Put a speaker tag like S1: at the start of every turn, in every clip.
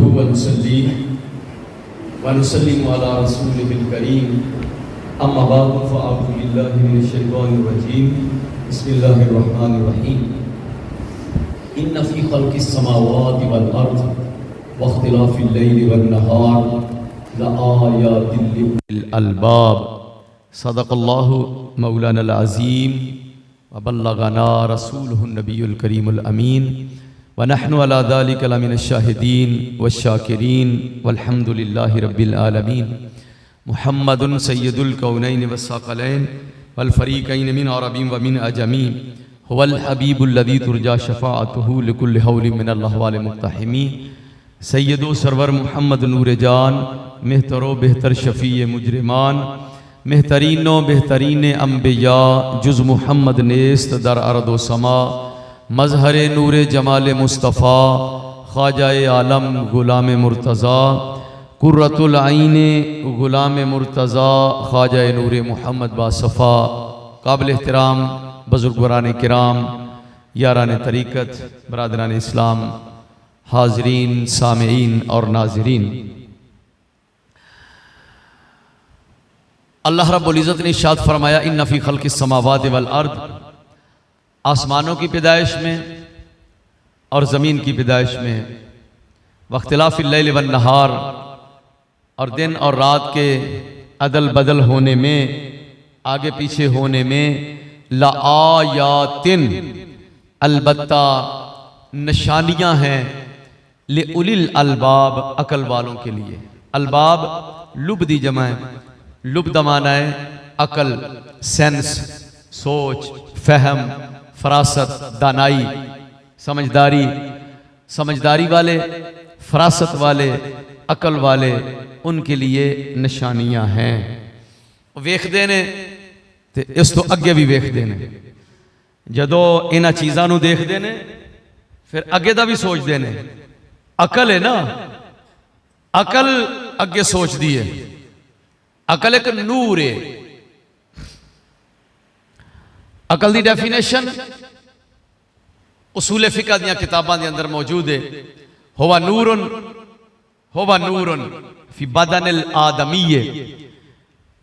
S1: नहमदुहु व नुसल्ली व नुसल्लिमु अला रसूलिहिल करीम अम्मा बअद फ़अऊज़ु बिल्लाहि मिनश शैतानिर रजीम बिस्मिल्लाहिर रहमानिर रहीम इन्ना फ़ी ख़ल्क़िस समावाति वल अर्ज़ व इख्तिलाफ़िल लैलि वन नहार लआयातिन लिउलिल अलबाब सदक़ल्लाहु मौलाना अज़ीम व बल्लगना रसूलुहुन नबियुल करीमुल अमीन व नहनु अला ज़ालिका लमिनश शाहिदीन वश्शाकिरीन वल्हम्दुलिल्लाहि रब्बिल आलमीन मुहम्मदुन सय्यदुल कौनैन वस्सक़लैन वल फ़रीक़ैन मिन अरबिन व मिन अजमी हुवल हबीबुल लज़ी तुरजा शफ़ाअतुहु लिकुल्लि हौलिन मिनल्लाहि वाल मुक़्तहिमी सय्यदो सरवर मुहम्मद नूर जान मेहतरो बेहतर शफ़ी मुजरिमान मेहतरीनो बेहतरीन अम्बिया जुज़ मुहम्मद नेस्त दर अर्दो समा मज़हर नूर जमाल मुस्तफ़ा ख्वाजाए आलम गुलाम मुर्तज़ा कुर्रतुल आइन गुलाम मुर्तज़ा ख्वाजाए नूर मुहम्मद बासफ़ा काबिल एहतराम बुज़ुर्गवारान किराम यारान तरीक़त बरादरान इस्लाम हाज़रीन सामेईन और नाज़रीन, अल्लाह रब्बुल इज़्ज़त ने इरशाद फरमाया इन्ना फ़ी ख़ल्क़िस समावाति वल अर्द, आसमानों की पैदाइश में और ज़मीन की पैदाइश में, वख्तिलाफ़िल लैल वन नहार, और दिन और रात के अदल बदल होने में, आगे पीछे होने में, लआयातिन अलबत्ता निशानियाँ हैं, लिउलिल अलबाब अकल वालों के लिए। अलबाब लुब्दी जमा है, लुब्द माना है अकल, सेंस, सोच, फहम, फरासत, दानाई, समझदारी, समझदारी वाले, फरासत वाले, अकल वाले, उनके लिए निशानियां हैं। वेखते ने ते इस तो अगे भी वेखते ने, जदों इन्हां चीज़ां नूं देखते ने फिर अगे दा भी सोचते ने। अकल है ना, अकल अगे सोचती है। अकल एक नूर है। अकल की डेफिनेशन उसूल फिक़ह दी किताबां दे अंदर मौजूद है। हुवा नूरुन फी बदनिल आदमीय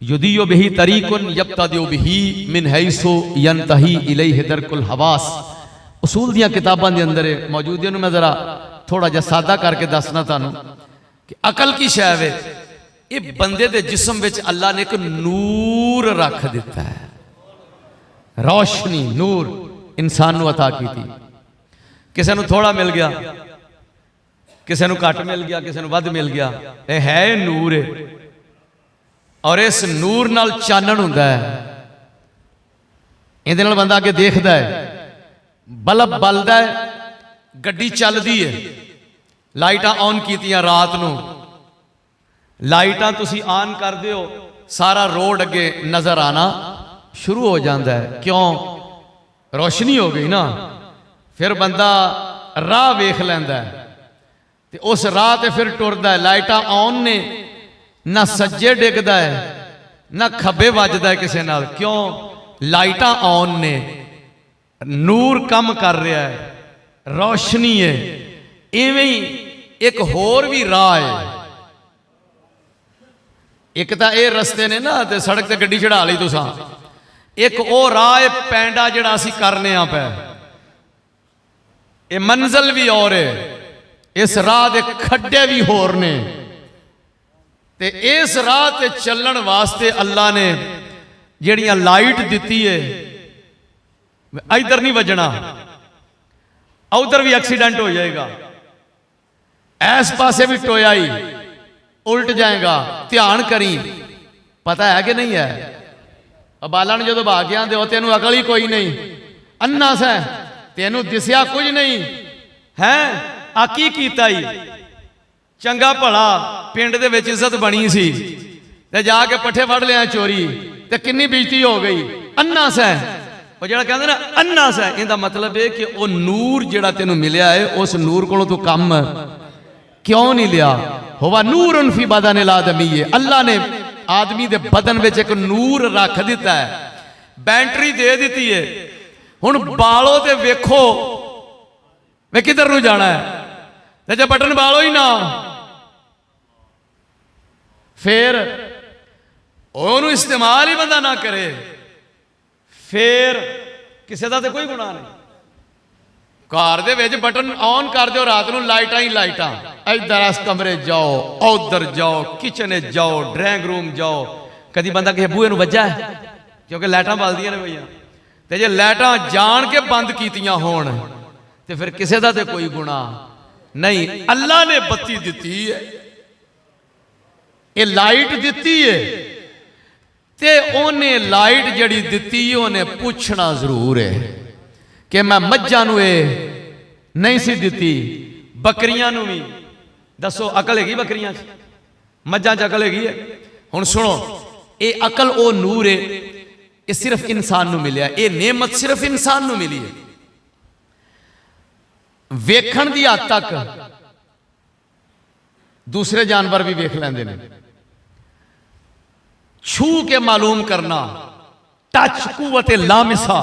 S1: युदियु बिही तरीकुन यब्तदिउ बिही मिन हैसु यंतही इलैहि दरकुल हवास। उसूल दी किताबां दे अंदर मौजूद है। मैं जरा थोड़ा जिहा सादा करके दसना तुहानूं कि अकल की शै है। ये बंदे दे जिस्म विच अल्लाह ने एक नूर रख दिता है, रोशनी, नूर इंसान नूं अता की थी। किसी नूं थोड़ा मिल गया, किसी नूं घट मिल गया, किसी नूं वध मिल गया, ये है नूर है। और इस नूर नाल चानण हुंदा है। इहदे नाल बंदा अगे देखदा है, बल्ब बलदा है, गड्डी चलदी है। लाइटां ऑन कीतियां रात नूं, लाइटां तुसी ऑन कर दिओ, सारा रोड अगे नजर आना शुरू हो जाता है। क्यों? रोशनी हो गई ना। फिर बंदा राह वेख लैंदा है ते उस राह ते फिर टुरदा है। लाइटां ऑन ने, ना सज्जे डिगदा है ना खब्बे वजदा है किसी नाल। क्यों? लाइटां ऑन ने, नूर कम कर रहा है, रोशनी है। इवें ही एक होर भी राह है। एक तो ये रस्ते ने ना ते सड़क ते गड्डी चढ़ा ली तुसां, एक वो राह है पैंडा जिहड़ा असीं करने आ पै। ये मंजिल भी और है, इस राह दे खड्डे भी होर ने। ते इस राह ते चलण वास्ते अल्लाह ने जिहड़ियां लाइट दिती है, इधर नहीं वजना, उधर भी एक्सीडेंट हो जाएगा, ऐस पासे भी टोयाई उल्ट जाएगा, ध्यान करी। पता है कि नहीं है? बालन जो भाग गया तो तेन अकल ही कोई नहीं, अन्ना सा, तेन दिसया कुछ नहीं है। आकी कीता ही चंगा भला पिंड दे विच इज्जत बनी सी ते जाके पट्ठे फड़ लिया चोरी ते कितनी बेइज्जती हो गई। अन्ना सा, वो जिहड़ा कहंदे ना अन्ना सा, इहदा मतलब है कि वो नूर जिहड़ा तेनू मिलिया है, उस नूर कोलों तू कम क्यों नहीं लिया? हुवा नूरुन फी बदनिल आदमीय, अल्लाह ने आदमी दे बदन विच एक नूर रख दिता है, बैटरी दे दी है। हुण बालो ते वेखो वे किधर नूं जाना है, ते जे बटन बालो ही ना
S2: फिर ਉਹਨੂੰ इस्तेमाल ही बंदा ना करे, फिर किसी का तो कोई गुनाह नहीं। घर दे विच बटन ऑन कर दो, रात को लाइटां ही लाइटां, इधर इस कमरे जाओ, उधर जाओ, किचन जाओ, ड्राइंग रूम जाओ, कभी बंदा किसी बूहे नूं वज्जा है क्योंकि लाइटां बलदियां ने भैया, तो जे लाइटां जान के बंद कीतियां होण तो फिर किसी का तो कोई गुनाह नहीं। अल्लाह ने बत्ती दी है, ये लाइट दी है, ते उन्हें लाइट जड़ी दी उन्हें पूछना जरूर है कि मैं मज्जां नूं नहीं सी दी, बकरियां नूं भी दसो अकल हैगी बकरियां च, मज्जां च अकल हैगी है। हुण सुनो, ये अकल वो नूर है, ये सिर्फ इंसान नूं मिलिया, ये नेमत सिर्फ इंसान नूं मिली है। वेखण दी हद तक दूसरे जानवर भी वेख लैंदे ने, छू के मालूम करना, टच कुवत लामिसा,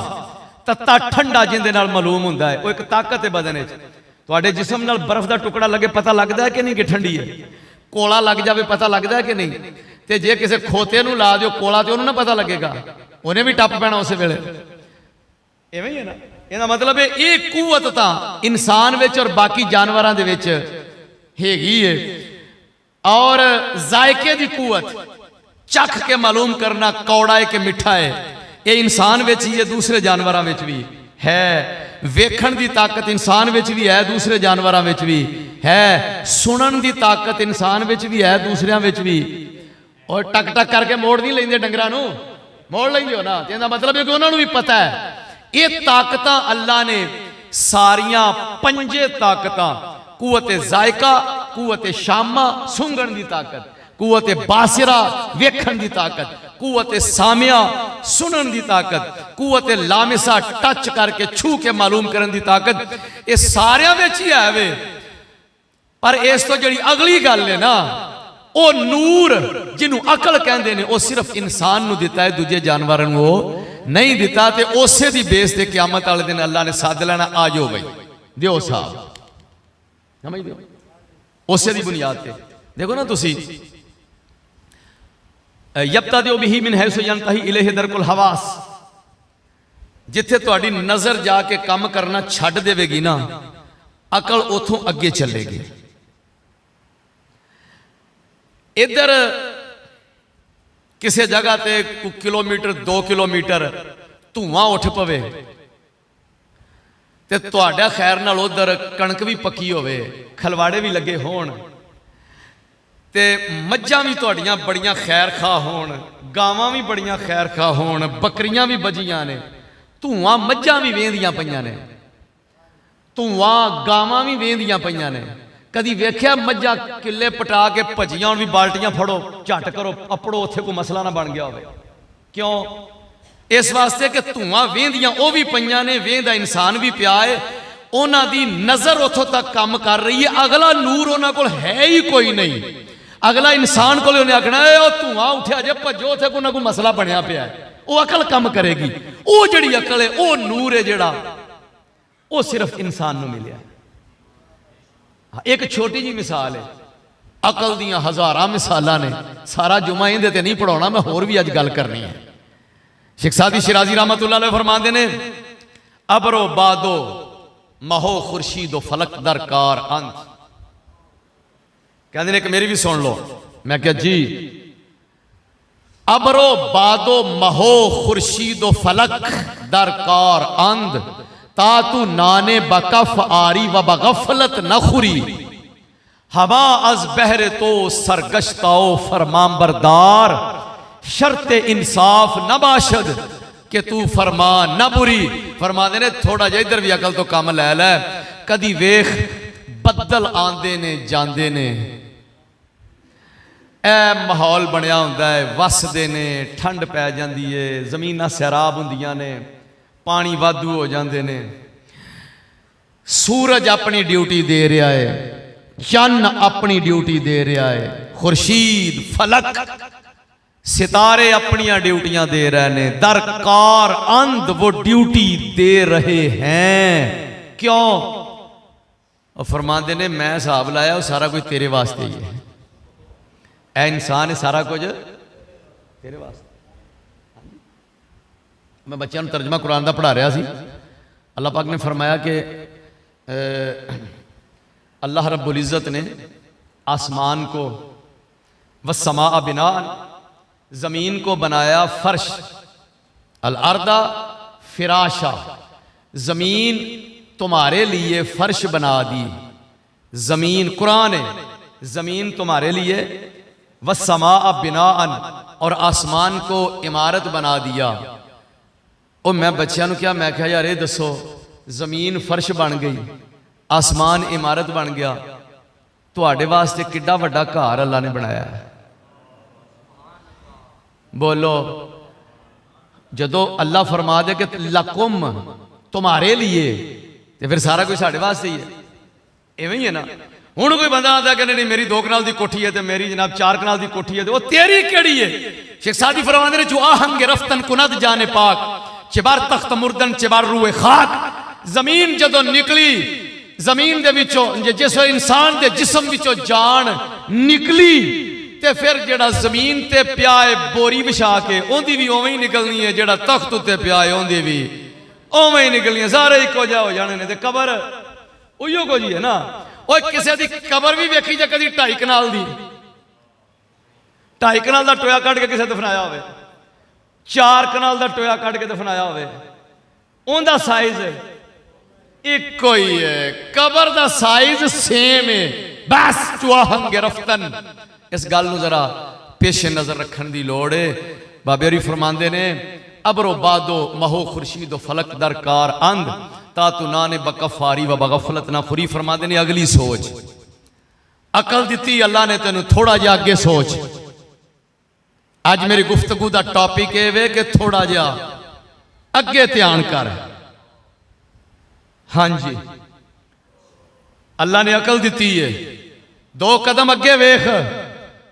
S2: तत्ता ठंडा जिंदे नाल मालूम हुंदा है, वो एक ताकत है बदन विच। तुहाडे जिस्म नाल बर्फ का टुकड़ा लगे पता लगता है कि नहीं कि ठंडी है, कोला लग जाए पता लगता है कि नहीं, तो जे किसी खोते नूं ला दिओ कोला तो उन्होंने ना पता लगेगा, उन्हें भी टप पैना उस वेले, इवें ही है ना। इसका मतलब है ये कुवत तां इंसान विच और बाकी जानवरां दे विच हैगी है। और जायके दी कुवत, चख के मालूम करना कौड़ा है कि मिठा है, ये इंसान विच ही है, दूसरे जानवरां विच भी है। वेखण दी ताकत इंसान विच भी है, दूसरे जानवरां विच भी है। सुनन दी ताकत इंसान विच भी है, दूसरियां विच भी। और टक टक करके मोड़ नहीं लेंदे डंगरां नूं, मोड़ लेंदे हो ना, इसदा मतलब है कि उन्हां नूं भी पता है ये ताकतां अल्लाह ने सारियां पंजे ताकतां, कुवत जायका, कुवत शामा सूंघण दी ताकत, कुवत बासिरा वेखण दी ताकत, कुवत सामिया सुनन दी ताकत, कुवत लामिसा टच करके छू के मालूम करन दी ताकत, ये सारियां विच ही है वे। पर इस तो जिहड़ी अगली गल है ना, वो नूर जिन्हों अकल कहंदे ने, वो सिर्फ इंसान नूं दिता है, दूजे जानवरां नूं वो नहीं दिता। ते उसे दी बेस ते क़यामत वाले दिन अल्लाह ने सद लेना, आ जाओ बई दिओ साहब, समझ दो, उसे दी बुनियाद ते देखो ना तुसी, यब्तदिउ बिही मिन हैसु यंतही इलैहि दरकुल हवास, जिथे तुहाडी नजर जाके काम करना छड्ड देवेगी ना, अकल उथों अगे चलेगी। इधर किसी जगह ते किलोमीटर 2 किलोमीटर धुआं उठ पवे ते तुहाडा खैर नाल उधर कणक भी पक्की होवे, खलवाड़े भी लगे होण, ते मज्जां भी तुहाडियां बड़ियां खैर खा होण, गावां भी बड़ियां खैर खा होण, बकरियां भी बजियां ने, धुआं मज्जां भी वेंदियां पईयां ने, धुआं गावां भी वेंदियां पईयां ने। कदी वेख्या मज्जां किले पटा के भजियां भी, बाल्टियां फड़ो झट करो अपड़ो, उत्थे कोई मसला ना बन गया होवे। क्यों? इस वास्ते कि धुआं वेंदियां वो भी पईयां ने, वेंदा इंसान भी पिया है, उन्हां दी नजर उथों तक काम कर रही है। अगला नूर उन्हां कोल है ही कोई नहीं। अगला इंसान को उन्हें आखना है धुआं उठा जे भजो, उत्थे कोई ना कोई मसला बनया पिया है, वो अकल काम करेगी। वो जिहड़ी अकल है, वो नूर है जिहड़ा, वो सिर्फ इंसान नूं मिलिया। एक छोटी जी मिसाल है, अकल दियां हज़ारां मिसालां ने, सारा जुमा इहदे ते नहीं पढ़ाउणा, मैं होर भी अज गल करनी है। शेख सादी शिराजी रहमतुल्लाह अलैह फरमाते ने, अबरो बादो महो खुर्शीदो फलक दरकार अंत, कहते हैं कि मेरी भी सुन लो। मैं क्या जी, अबरो बादो महो खुर्शीदो फलक दरकार अंद, तातु नाने बकफ आरी व बगफलत नखुरी, हवा अज बहरे तो सरगश्ताओ फरमान बरदार, शर्त इंसाफ न बाशद कि तू फरमा न बुरी। फरमा देने थोड़ा जा इधर भी अकल तो काम लै लै, कदी वेख बदल आंदे ने जांदे ने, ए माहौल बनया हुंदा है, वसदे ने, ठंड पै जांदी है, जमीनां सैराब हुंदियां ने, पानी वाधू हो जाते ने, सूरज अपनी ड्यूटी दे रहा है, चन्न अपनी ड्यूटी दे रहा है, खुर्शीद फलक सितारे अपनी ड्यूटियां दे रहे हैं, दरकार अंध वो ड्यूटी दे रहे हैं। क्यों? और फरमाते ने मैं हिसाब लाया वो सारा कुछ तेरे वास्ते ही है, ऐ इंसान है सारा कुछ तेरे वास्ते। मैं बच्चों को तर्जमा कुरान का पढ़ा रहा सी। अल्लाह पाक ने फरमाया कि अल्लाह रब्बुल इज़्ज़त ने आसमान को वस्समा बिना, ज़मीन को बनाया फर्श, अल अर्दा फिराशा, ज़मीन तुम्हारे लिए फर्श बना दी। ज़मीन कुरान है, ज़मीन तुम्हारे लिए, वस्समा बिनाअन, और आसमान को इमारत बना दिया। और मैं बच्चों को क्या, मैं क्या यार ये दसो, ज़मीन फर्श बन गई, आसमान इमारत बन गया, तुहाडे वास्ते किड्डा वड्डा घर अल्लाह ने बनाया है। बोलो, जदों अल्लाह फरमा दे कि लकुम तुम्हारे लिए, तो फिर सारा कुछ साढ़े वास्ते ही है। इवें ही है ना। हुण कोई बंदा आता कि नहीं मेरी 2 कनाल की कोठी है तो मेरी जनाब 4 कनाल की कोठी है, तो वो तेरी केड़ी है। शेख सादी फरमाते ने, जो आहम गिरफ्तन कुनद जाने पाक, चिबार तख्त मुर्दन चिबार रूए खाक। जमीन जदों निकली, जमीन दे विचों जिस इंसान दे जिस्म विचों जान निकली, ते फिर जेड़ा जमीन ते पिया है बोरी विछा के, ओंदी भी उवें ही निकलनी है, जेड़ा तख्त उत्ते पिया है ओंदी भी उवें ही निकलनी है। सारे इको जिहा हो जाने ने। ते कबर उहियो कुछ ही है ना। ओए किसी दी कबर भी वेखी जे कदी 2.5 कनाल दी, 2.5 कनाल दा टोया कट के किसी दफनाया होवे, 4 कनाल दा टोया कट के दफनाया होवे, उनका साइज इको ही है, कबर दा साइज सेम है, बस चुआहम गिरफ्तन। इस गल नूं जरा पेश नजर रखने की लोड़ है। बाबे होरी फरमांदे ने, अबरो बादो महो खुर्शीदो फलक दरकार अंध, तातु नाने बकफारी व बगफलत ना खुरी। फरमाते ने अगली सोच, अकल दी अल्लाह ने तेन थोड़ा जा अगे सोच। अज मेरी गुफ्तगू का टॉपिक ये वे कि थोड़ा जा अगे ध्यान कर। हाँ जी, अल्लाह ने अकल दी है, 2 कदम अगे वेख।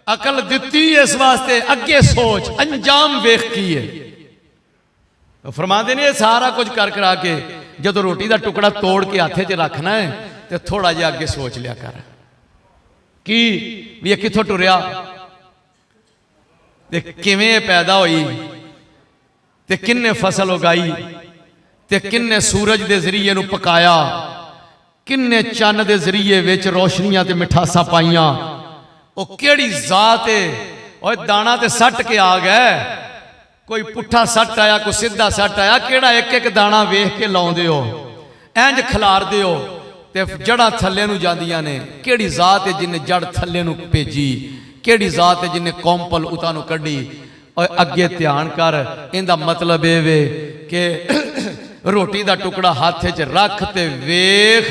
S2: अकल दी इस वास्ते अगे सोच, अंजाम वेख की है। फरमाते ने सारा कुछ कर करा के जो रोटी का टुकड़ा तोड़ के हाथे च रखना है, तो थोड़ा जिहा अगे सोच लिया कर कि भी किथों टुरिया, किवें पैदा हुई, ते किन्ने फसल उगाई, ते किन्ने सूरज के जरिए नूं पकाया, किन्ने चन्न के जरिए विच रोशनियां ते मिठासा पाइया। वो केड़ी जात है। और दाना ते सट के आ गए, कोई पुट्ठा सट आया, कोई सीधा सट आया, केड़ा एक एक दाना वेख के लाउंदे हो, इंज खिलारदे हो, ते जड़ा थल्ले नूं जांदियां ने। केड़ी जात है जिन्हें जड़ थल्ले नूं भेजी, केड़ी जात है जिन्हें कौंपल उतां नूं कड्डी। और अगे ध्यान कर, इहदा मतलब ये वे कि रोटी का टुकड़ा हाथ च रख ते वेख,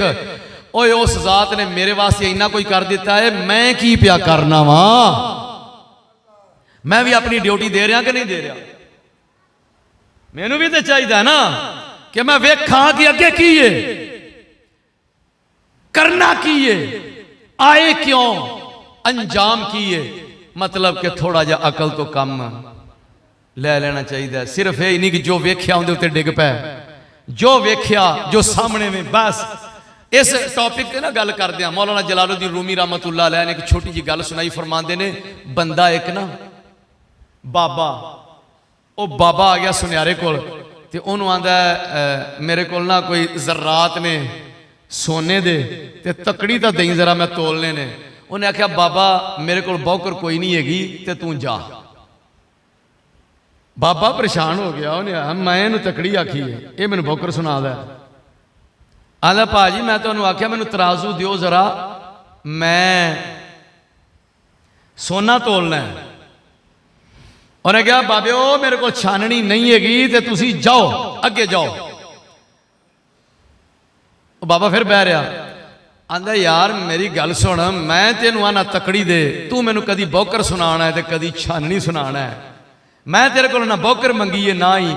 S2: ओए उस जात ने मेरे वास्ते इन्ना कोई कर दिता है, मैं की पिया करना वा, मैं भी अपनी ड्यूटी दे रहा कि नहीं दे रहा। मैनू भी तो चाहिए ना कि मैं वेखा कि अगे की है, करना की है, आए क्यों, अंजाम की है। मतलब कि थोड़ा जा अकल तो कम ले लेना चाहिए। सिर्फ यही नहीं कि जो वेख्या उनके उत्ते डिग पै, जो वेख्या जो सामने में, बस। इस टॉपिक से ना गल करते हैं, मौलाना जलालुद्दीन रूमी रहमतुल्लाह अलैह ने एक छोटी जी गल सुनाई। फरमाते ने, बंदा एक ना बाबा, वो बाबा आ गया सुनियारे कोल, ते उन्होंने आंदा मेरे कोल ना कोई जर्रात ने सोने दे, ते तकड़ी तो दई जरा मैं तोलने ने। उन्हें आख्या, बाबा मेरे को बौकर कोई नहीं हैगी, ते तू जा। बाबा परेशान हो गया, उन्हें मैं इन्हू तकड़ी आखी है, ये मैनू बौकर सुना दा। आंदा, भाजी मैं तुहानू आख्या मैनू तराजू दिओ जरा, मैं सोना तोलना है। उन्हें कहा, बाबे ओ मेरे को छाननी नहीं हैगी, ते तुसी जाओ अगे जाओ। बाबा फिर बह रहा, आंदा यार मेरी गल सुन, मैं तेनू आना तकड़ी दे, तू मैनू कदी बौकर सुनाना है ते कदी छाननी सुनाना है। मैं तेरे को ना बौकर मंगी है ना ही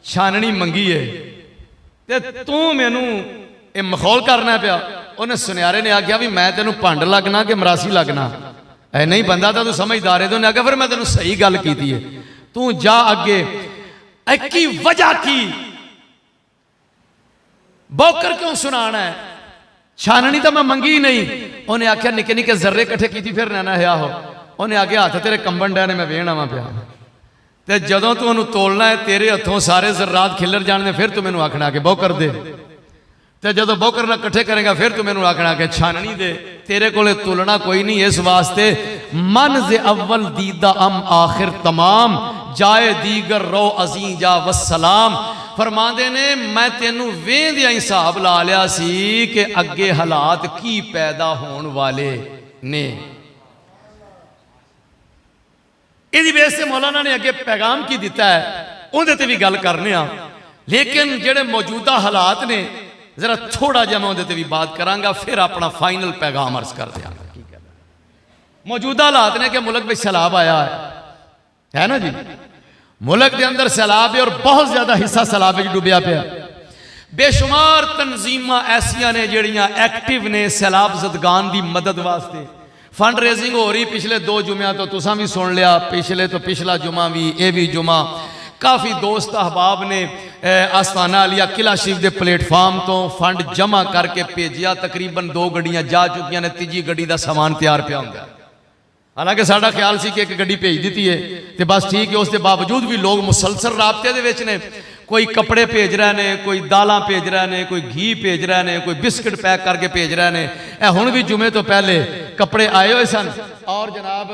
S2: छाननी मंगी है, ते तू मैनू ये मखौल करना पिया। उन्हें सुनियारे ने आख्या भी मैं तेनू भंड लगना कि मरासी लगना है। नहीं बंदा तो तू समझदार है। तो उन्हें आख्या फिर मैं तेनू सही गल की है, तू जा अगे। की वजह की, बौकर क्यों सुनाना है, छाननी तो मैं मंगी नहीं। उन्हें आख्या निके निके जर्रे कट्ठे की फिर ना है हो। उन्हें आगे हाथ तेरे कंबन डे ने मैं वेहना वा पिया ते जदों तू उन्होंने तोलना है तेरे हथों सारे जर्रात खिलर जाने फिर तू मैनू आखना कि बहु कर दे ते जदों बहु करना कट्ठे करेगा फिर तू मैनू आखना कि छाननी दे तेरे कोले तुलना कोई नहीं। इस वास्ते मन जे अव्वल दीदा अम आखिर तमाम जाए दीगर रो अजी जा वसलाम। फरमाते ने मैं तेनू वेंदिया हिसाब ला लिया सी कि अगे हालात की पैदा होने वाले ने। इहदी बेस से मौलाना ने अगे पैगाम की दिता है उहदे ते भी गल करने आ, लेकिन जेड़े मौजूदा हालात ने जरा थोड़ा जिहा मैं उहदे ते भी बात करांगा फिर अपना फाइनल पैगाम अर्ज कर दिया। मौजूदा हालात ने कि मुल्क में सैलाब आया है ना जी, मुल्क के अंदर सैलाब है और बहुत ज्यादा हिस्सा सैलाब में डुबया पिया। बेशुमार तंजीमां ऐसिया ने जिहड़ियां एक्टिव ने सैलाब ज़दगान की मदद वास्ते। फंड रेजिंग हो रही पिछले 2 जुम्मों तो तुसां भी सुन लिया, पिछले तो पिछला जुम्मा भी ये भी जुम्मा काफ़ी दोस्त अहबाब ने आस्ताना अलिया किला शरीफ के प्लेटफार्म तो फंड जमा करके भेजिया। तकरीबन 2 गड्डियां जा चुकियां ने, तीजी गड्डी का समान तैयार पिया हुंदा। हालांकि साडा ख्याल सी कि एक गड्डी भेज दी है तो बस ठीक है। उसके बावजूद भी लोग मुसलसल राबते दे विच ने, कोई कपड़े भेज रहे हैं, कोई दालां भेज रहे हैं, कोई घी भेज रहे हैं, कोई बिस्किट पैक करके भेज रहे हैं। हुण भी जुमे तो पहले कपड़े आए हुए सन और जनाब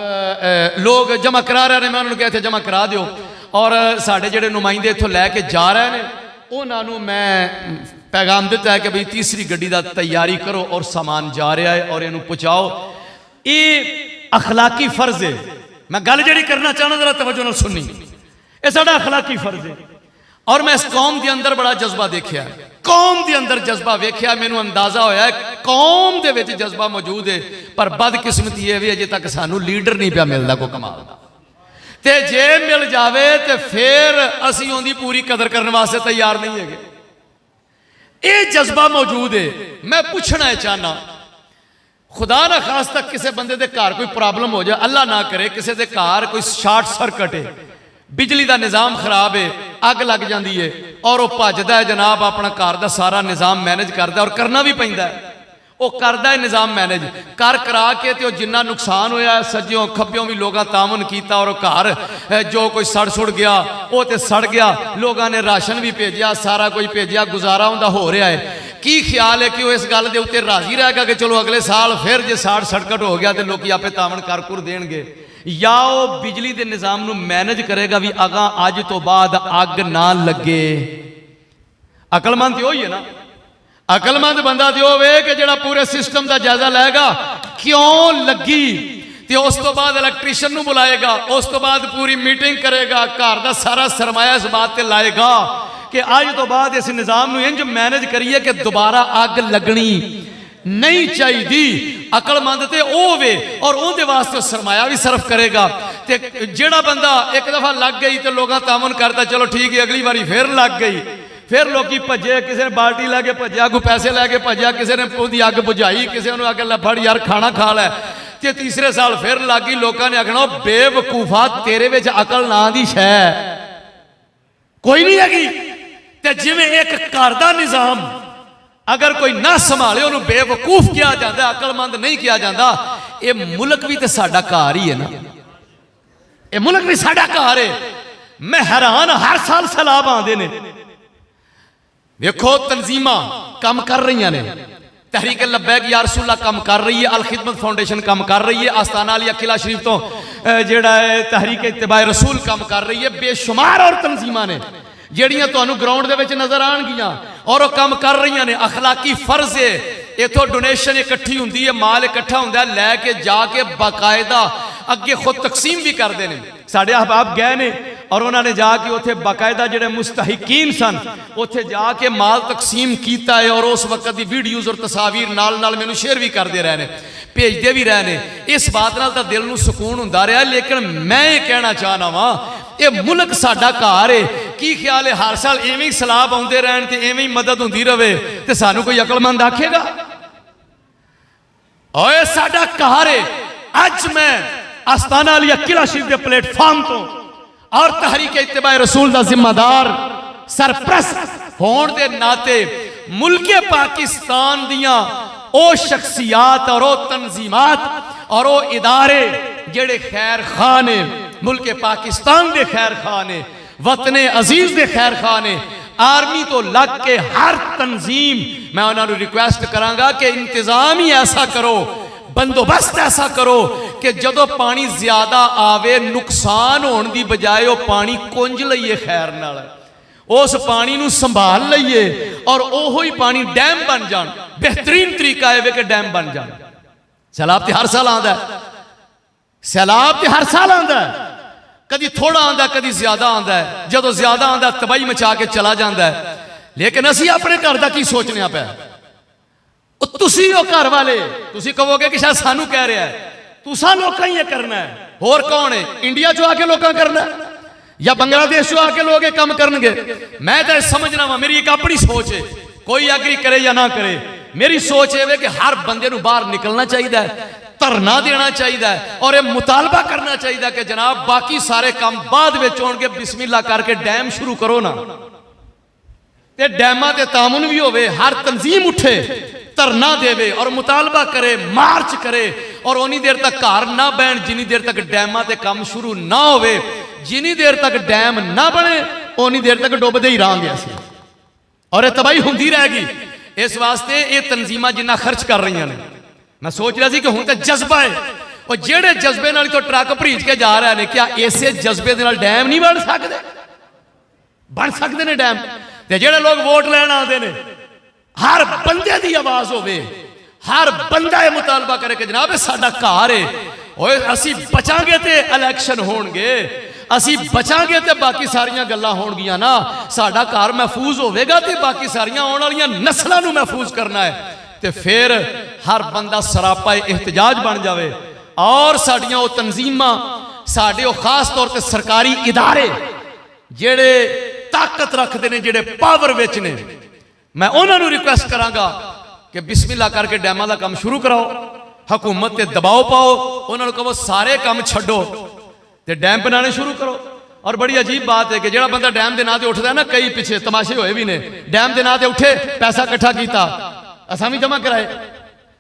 S2: लोग जमा करा रहे हैं। मैं उन्होंने कहा इत्थे जमा करा दिओ और साढ़े जिहड़े नुमाइंदे इत्थों लैके जा रहे हैं उन्होंने मैं पैगाम दिता है कि भाई तीसरी गड्डी का तैयारी करो और सामान जा रहा है और इनू पहुँचाओ। ये अखलाकी फर्ज है। मैं गल जी करना चाहना जरा तवज्जो नाल सुनी, ये साडा अखलाकी फर्ज है। और मैं इस कौम के अंदर बड़ा जज्बा देखा, कौम के अंदर जज्बा वेख्या, मैनू अंदाजा होया है कौम दे विच जज्बा मौजूद है। पर बदकिस्मती ये भी अजे तक सानू लीडर नहीं पिया मिलता कोई कमाल दा। ते जे मिल जावे तो फिर असीं उहदी पूरी कदर करने वास्ते तैयार नहीं है। ये जज्बा मौजूद है। मैं पूछना चाहना खुदा ना खास तक किसी बंदे के घर कोई प्रॉब्लम हो जाए, अल्लाह ना करे किसी के घर कोई शॉर्ट सर्किट है, बिजली का निज़ाम खराब है, अग लग जाती है और वह भजदा है जनाब अपना घर का सारा निज़ाम मैनेज करता और करना भी पैंदा है। वो करता है निज़ाम मैनेज कर करा के तो जिन्ना नुकसान होया सज्जों खब्बियों भी लोगों तामन किया और घर जो कोई सड़ सुड़ गया वो तो सड़ गया। लोगों ने राशन भी भेजा, सारा कुछ भेजा, गुजारा उनका हो रहा है। की ख्याल है कि वो इस गल के उत्ते राजी रहेगा कि चलो अगले साल फिर जो साड़ सड़कट हो गया तो लोग आपे तामन कर कुर देंगे, या वो बिजली के निज़ाम नू मैनेज करेगा भी अगा अज तो बाद अग ना लगे। अकलमंद तो है ना, अकलमंद बंदा तो होवे कि जिहड़ा पूरे सिस्टम का जायजा लेगा क्यों लगी, तो उस तो बाद इलैक्ट्रीशियन नू बुलाएगा, उस तो बाद पूरी मीटिंग करेगा, घर का सारा सरमाया इस बात पर लाएगा कि आज तो बाद इस निज़ाम नू इंज मैनेज करिए कि दोबारा अग लगनी नहीं चाहिए। अकलमंद तो होवे और उहदे वास्ते सरमाया भी सर्फ करेगा। ते जिहड़ा बंदा एक दफा लग गई तो लोग तामन करता चलो ठीक है अगली बारी फिर लग गई, फिर लोग भजे, किसी ने बाल्टी लैके भजा, कोई पैसे लैके भजा, किसी ने उसकी अग बुझाई, किसी ने आके लै फड़ यार खाना खा लै, ते तीसरे साल फिर लग गई। लोगों ने आखना बेवकूफा तेरे विच अकल ना दी शै कोई नहीं हैगी। ते जिवें एक घर का निज़ाम अगर कोई ना संभाले उन्होंने बेवकूफ किया जाता है, अकलमंद नहीं किया जाता। ये मुल्क भी तो साडा घर ही है ना, ये मुल्क भी साडा घर है। मैं हैरान हर साल सैलाब आते ने, देखो तंजीमा काम कर रही ने, तहरीक लब्बैक या रसूला काम कर रही है, अल खिदमत फाउंडेशन काम कर रही है, आस्ताना अलिया किला शरीफ तो जेड़ा है तहरीक इत्तिबाए रसूल काम कर रही है। बेशुमार और तंजीमा ने ਜਿਹੜੀਆਂ ਤੁਹਾਨੂੰ ਗਰਾਊਂਡ ਦੇ ਵਿੱਚ ਨਜ਼ਰ ਆਣਗੀਆਂ और वो काम कर रही ने। अखलाकी फर्ज है, इतों डोनेशन इकट्ठी होंगी है, माल इकट्ठा होंगे, लैके जाके बाकायदा अगे खुद तकसीम भी करते हैं। साढ़े अहबाब गए ने और उन्होंने जाके उत्थे बाकायदा जिहड़े मुस्तहिकीन सन उत्थे जाके माल तकसीम किया है और उस वक्त की वीडियोज़ और तस्वीर नाल नाल मैनू शेयर भी करते रहे हैं, भेजते भी रहे हैं। इस बात नाल तां दिल नूं सुकून हुंदा रहा। लेकिन मैं ये कहना चाहना वा ये मुल्क साडा घर है, की ख्याल है हर साल इवें ही सैलाब आउंदे रहन ते इवें ही मदद होंदी रहे ते सानू कोई अकलमंद आखेगा? ओए साडा घर है। अज मैं आस्ताना अलिया किला शरीफ के प्लेटफार्म तो और तहरीक इत्तिबाए रसूल का जिम्मेदार सरप्रस्त होने के नाते मुल्के पाकिस्तान दियां ओ शख्सियात और ओ तंजीमात और ओ इदारे जेड़े खैर खां ने, मुल्क पाकिस्तान के खैर खां ने, वतने अजीज के खैर खां ने, आर्मी तो लग के हर तंजीम, मैं उन्होंने रिक्वेस्ट करांगा कि इंतजाम ही ऐसा करो, बंदोबस्त ऐसा करो कि जदों पानी ज्यादा आवे नुकसान होने की बजाय वो पानी कुंज लईए खैर नाल, उस पानी नूं संभाल लईए और ओहो ही पानी डैम बन जान। बेहतरीन तरीका है कि डैम बन जान। सैलाब तो हर साल आंदा है, सैलाब तो हर साल आंदा है, कभी थोड़ा आंदा कभी ज्यादा आंदा है। जदों ज्यादा आंदा तबाही मचा के चला जाता है। लेकिन असी अपने घर का की सोचने पे, तुसी हो घर वाले, तुसी कहोगे कि शायद सानू कह रहा है, तुसा लोग ही करना है, होर कौन है? इंडिया चो आके लोग करना है या बांग्लादेश चो आके लोग काम करनगे? मैं तो समझना वा, मेरी एक अपनी सोच है, कोई एग्री करे या ना करे, मेरी सोच है कि हर बंदे नूं बाहर निकलना चाहिए, धरना देना चाहिए और यह मुतालबा करना चाहिए कि जनाब बाकी सारे काम बाद में होणगे, बिस्मिल्लाह करके डैम शुरू करो ना। ते डैमां ते तामुन भी होवे, हर तंजीम उठे, धरना देवे और मुतालबा करे, मार्च करे और उन्नी देर तक घर ना बहन जिनी देर तक डैमां ते काम शुरू ना होवे। जिनी देर तक डैम ना बने उन्नी देर तक डुबदे ही रहांगे असीं और यह तबाही हुंदी रहेगी। इस वास्ते ये तंजीमां जिन्ना खर्च कर रही ने, मैं सोच रहा सी कि हुण ते जज्बा है, और जेड़े जज्बे नाल तो ट्रक भरीज के जा रहे हैं, क्या इसे जज्बे दे नाल डैम नहीं बन सकते? बन सकते ने डैम। ते जेड़े लोग वोट लैण आते ने, हर बंदे की आवाज होवे, हर बंदा यह मुतालबा करे कि जनाब साडा घर है, ओए असी बचांगे ते इलैक्शन होणगे, असी बचांगे ते बाकी सारियां गल्लां होणगियां ना, साडा घर महफूज होवेगा ते बाकी सारियां आउण वालियां नस्लां नूं महफूज करना है। ते फिर हर बंदा सरापा एहतजाज बन जाए और साडियां वो तंजीमां, साडे वो खास तौर पर सरकारी इदारे जेड़े ताकत रखते हैं, जेड़े पावर विच ने, मैं उन्होंने रिक्वेस्ट करांगा कि बिस्मिल्लाह करके डैमां दा काम शुरू कराओ, हुकूमत ते दबाव पाओ, उन्होंने कहो सारे काम छड्डो ते डैम बनाने शुरू करो। और बड़ी अजीब बात है कि जेड़ा बंदा डैम के नाम से उठता है ना, कई पिछे तमाशे होए भी ने, डैम के नाम से उठे, पैसा इकट्ठा किया, असां भी जमा कराए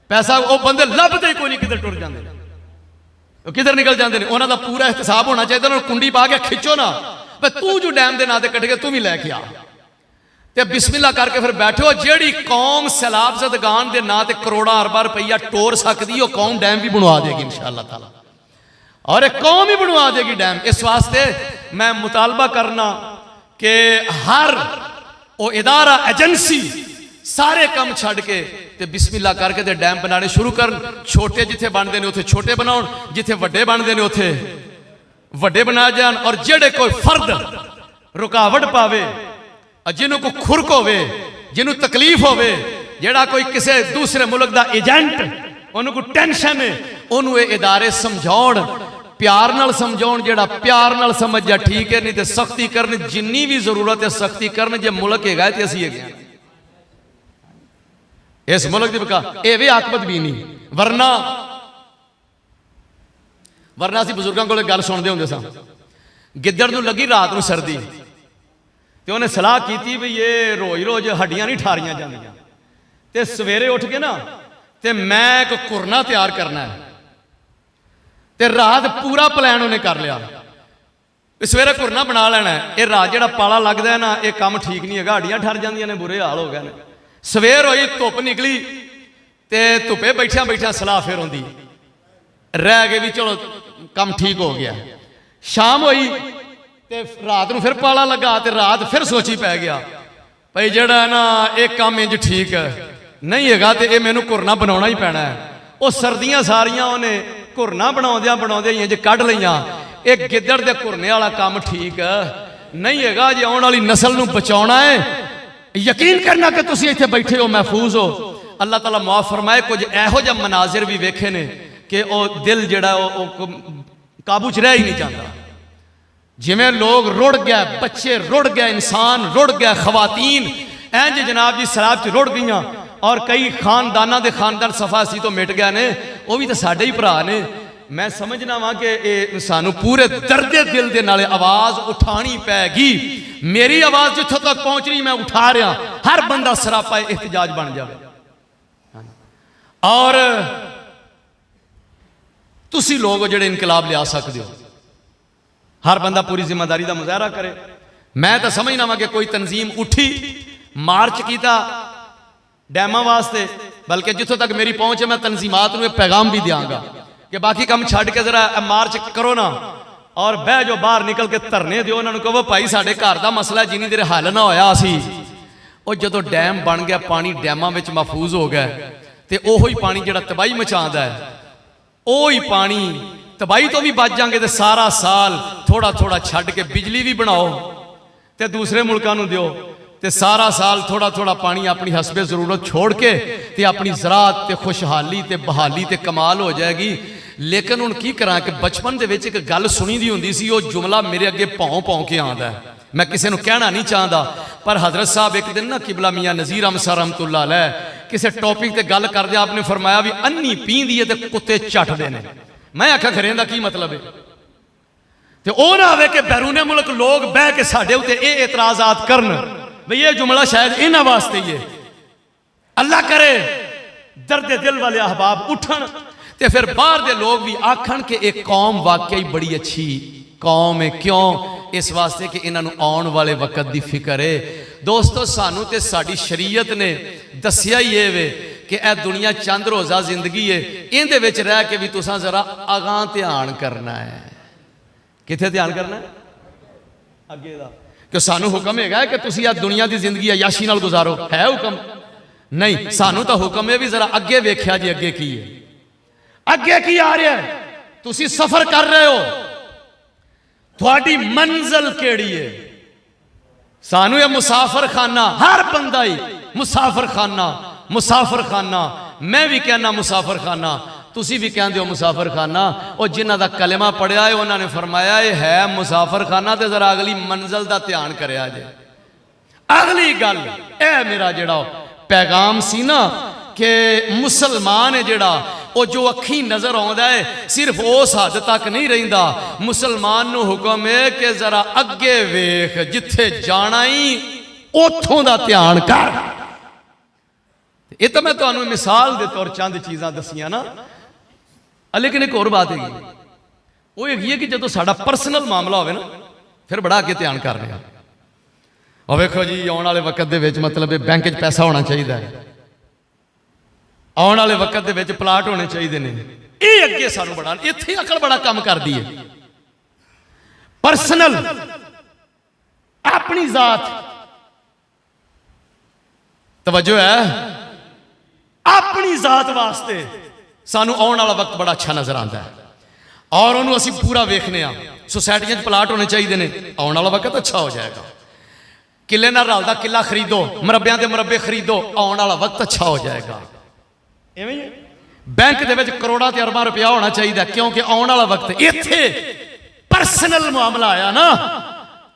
S2: पैसा, वो बंदे लभदे कोई नहीं, किधर टुर जाते, किधर निकल जाते हैं। उन्होंने पूरा एहतसाब होना चाहिए, उन्होंने कुंडी पा के खिंचो ना, भाई तू जो डैम के नाम से कट गया तू भी लैके आ, ते बिस्मिल्लाह करके फिर बैठो। जेड़ी कौम सैलाब ज़दगान के नाम से करोड़ां अरबां रुपया टोर सकती, वो कौम डैम भी बनवा देगी इंशाअल्लाह ताला, और एक कौम ही बनवा देगी डैम। इस वास्ते मैं मुतालबा करना कि हर वो इदारा एजेंसी सारे काम छड़ के ते बिस्मिल्लाह करके ते डैम बनाने शुरू कर। छोटे जिथे बनते हैं उथे छोटे बनाओ, जिथे वड्डे बनते हैं उथे वड्डे बना जान। और जेड़े कोई फर्द रुकावट पावे, जिन्हों को खुरक होवे, जिन्हों तकलीफ होवे, जेड़ा कोई किसी दूसरे मुल्क का एजेंट, उन्होंने को टेंशन है, उन्होंने इदारे समझाउण, प्यार नाल समझाउण, जेड़ा प्यार नाल समझ जा ठीक है, नहीं तो सख्ती करनी, जिन्नी भी जरूरत है सख्ती करनी। जे मुल्क है तो असी है, इस मुल्क की बका ये भी आकबत भी नहीं, वरना असी बजुर्गों को गल सुनते होंगे सा, गिद्दड़ नूं लगी रात नूं सर्दी, तो उन्हें सलाह की भी ये रोज रोज हड्डियां नहीं ठारियां जांदियां, ते सवेरे उठ के ना ते मैं एक कुरना तैयार करना है, ते रात पूरा प्लान उन्हें कर लिया, सवेरे कुरना बना लेना है। ये रात जो पाला लगता है ना, ये काम ठीक नहीं है, हड्डियां ठर जांदियां ने, बुरे हाल हो गए ने। सवेर हुई, धुप निकली, ते धुपे बैठिया बैठिया सलाह फिर होंदी रह गए भी चलो काम ठीक हो गया। शाम हुई ते रात को फिर पाला लगा, ते रात फिर सोची पै गया भाई जड़ा ना एक काम इंज ठीक नहीं है, तो यह मैनू घुरना बनाना ही पैना है। वो सर्दियां सारियां उन्हें घुरना बनाद्या बनाद्या इंज कढ़ लईयां। एक गिद्दड़ दे घुरने वाला काम ठीक नहीं है, जे आने वाली नस्ल नूं बचाना है, यकीन करना कि तुसीं इत्थे बैठे हो महफूज हो। अल्लाह ताला माफ फरमाए, कुछ इहो जिहा मनाजिर भी वेखे ने कि वह दिल जिहड़ा काबू च रह ही नहीं जाता। जिमें लोग रुड़ गया, बच्चे रुड़ गए, इंसान रुड़ गया, खवातीन इंज जनाब जी शराब च रुड़ गई, और कई खानदाना के खानदान सफा सी तो मिट गए ने, वह भी तो साडे ही भरा ने। मैं समझना वा कि सानू पूरे दर्दे दिल के नाले आवाज उठानी पैगी। मेरी आवाज जिथों तक पहुंच रही मैं उठा रहा, हर बंदा सरापा एहतजाज बन जाए। और तुसी लोग हो जिहड़े इनकलाब लिया सकते हो। हर बंदा पूरी जिम्मेदारी का मुजाहरा करे। मैं तो समझना वा कि कोई तंजीम उठी, मार्च किया डैमां वास्ते, बल्कि जितों तक मेरी पहुंच है मैं तंजीमात नूं पैगाम भी देंगा कि बाकी काम छड्ड के जरा मार्च करो ना, और बह जो बाहर निकल के धरने दो, उन्होंने कहो भाई साडे घर का मसला जिन्नी देर हल ना होया सी, वो जो डैम बन गया, पानी डैमां विच महफूज हो गया, तो ओही पानी जिहड़ा तबाही मचांदा है, ओही पानी तबाही तो भी बच जाएंगे। तो सारा साल थोड़ा थोड़ा छड्ड के बिजली भी बनाओ तो दूसरे मुल्कों को दिओ, तो सारा साल थोड़ा थोड़ा पानी अपनी हसबे जरूरत छोड़ के ते अपनी ज़राअत ते खुशहाली ते बहाली ते कमाल हो जाएगी। लेकिन हुण की करा कि बचपन दे विच एक गल सुनी दी हुंदी सी, वो जुमला मेरे अगे भौं भौं के आंदा है, मैं किसी को कहना नहीं चाहता, पर हजरत साहब एक दिन ना किबला मियाँ नज़ीर अहमद रहमतुल्लाह अलैह किसी टॉपिक ते गल करदे आपने फरमाया भी अन्नी पींदी है ते कुत्ते चटदे ने। मैं आख्या खरे दा की मतलब है, तो ओ ना आवे कि बैरूने मुल्क लोग बह के साडे उत्ते ये एतराज़ात करन भाई ये जुमला शायद इन्हां वास्ते ही है। अल्लाह करे दर्द दिल वाले अहबाब उठन ते फिर बाहर दे लोग भी आखन कि एक कौम वाकई बड़ी अच्छी कौम है। क्यों? इस वास्ते कि इन्हों आने वाले वक्त की फिक्र है। दोस्तों सानू ते साडी शरीयत ने दसिया ही है वे कि यह दुनिया चंद रोज़ा जिंदगी है, इहदे विच रह के भी तुसां जरा अगां ध्यान करना है। कित्थे ध्यान करना है? अगे दा। कि सानू हुक्म है कि तुसीं आ दुनिया की जिंदगी अयाशी नाल गुजारो, है हुक्म? नहीं, सानू तो हुक्म है भी जरा अगे वेख्या जी अगे की है, अगे की आ रहा है, तुसीं सफर कर रहे हो, थोड़ी मंजिल केड़ी है? सानू यह मुसाफर खाना, हर बंदा ही मुसाफर खाना, मुसाफर खाना, मैं भी कहना मुसाफर खाना, तुसी भी कहते हो मुसाफर खाना। और जिन्हों का कलमा पढ़िया है उन्होंने फरमाया है मुसाफर खाना, तो जरा अगली मंजिल का ध्यान करिया जे। अगली गल ए मेरा जिहड़ा पैगाम सी ना कि मुसलमान है जिहड़ा वो जो अखी नजर आउंदा है सिर्फ उस हद तक नहीं रहिंदा। मुसलमान नूं हुक्म है कि जरा अगे वेख, जिथे जाना ही उथों दा ध्यान कर। ये तो मैं तुहानूं मिसाल दे तौर चंद चीज़ां दसियां ना, लेकिन एक और बात है वो है कि जो साडा पर्सनल मामला होवे ना फिर बड़ा अगे ध्यान कर रहे हैं। और वेखो जी आने वाले वक्त दे विच मतलब बैंक च पैसा होना चाहिए, आने वाले वक्त दे विच प्लाट होने चाहिए ने, ये अगे सानू बड़ा इत्थे अकल बड़ा काम करदी है। पर्सनल अपनी जात तवज्जो है, अपनी जात वास्ते सानू आने वाला वक्त बड़ा अच्छा नजर आता है और उन्होंने असी पूरा वेखने सोसाइटियां प्लाट होने चाहिए ने, आने वाला वक्त अच्छा हो जाएगा। किले नाल रलदा किला खरीदो, मुरब्बियां दे मुरब्बे खरीदो, आने वाला वक्त अच्छा हो जाएगा। बैंक दे विच करोड़ां ते अरबां रुपया होना चाहिए, क्योंकि आने वाला वक्त इत्थे पर्सनल मामला आया ना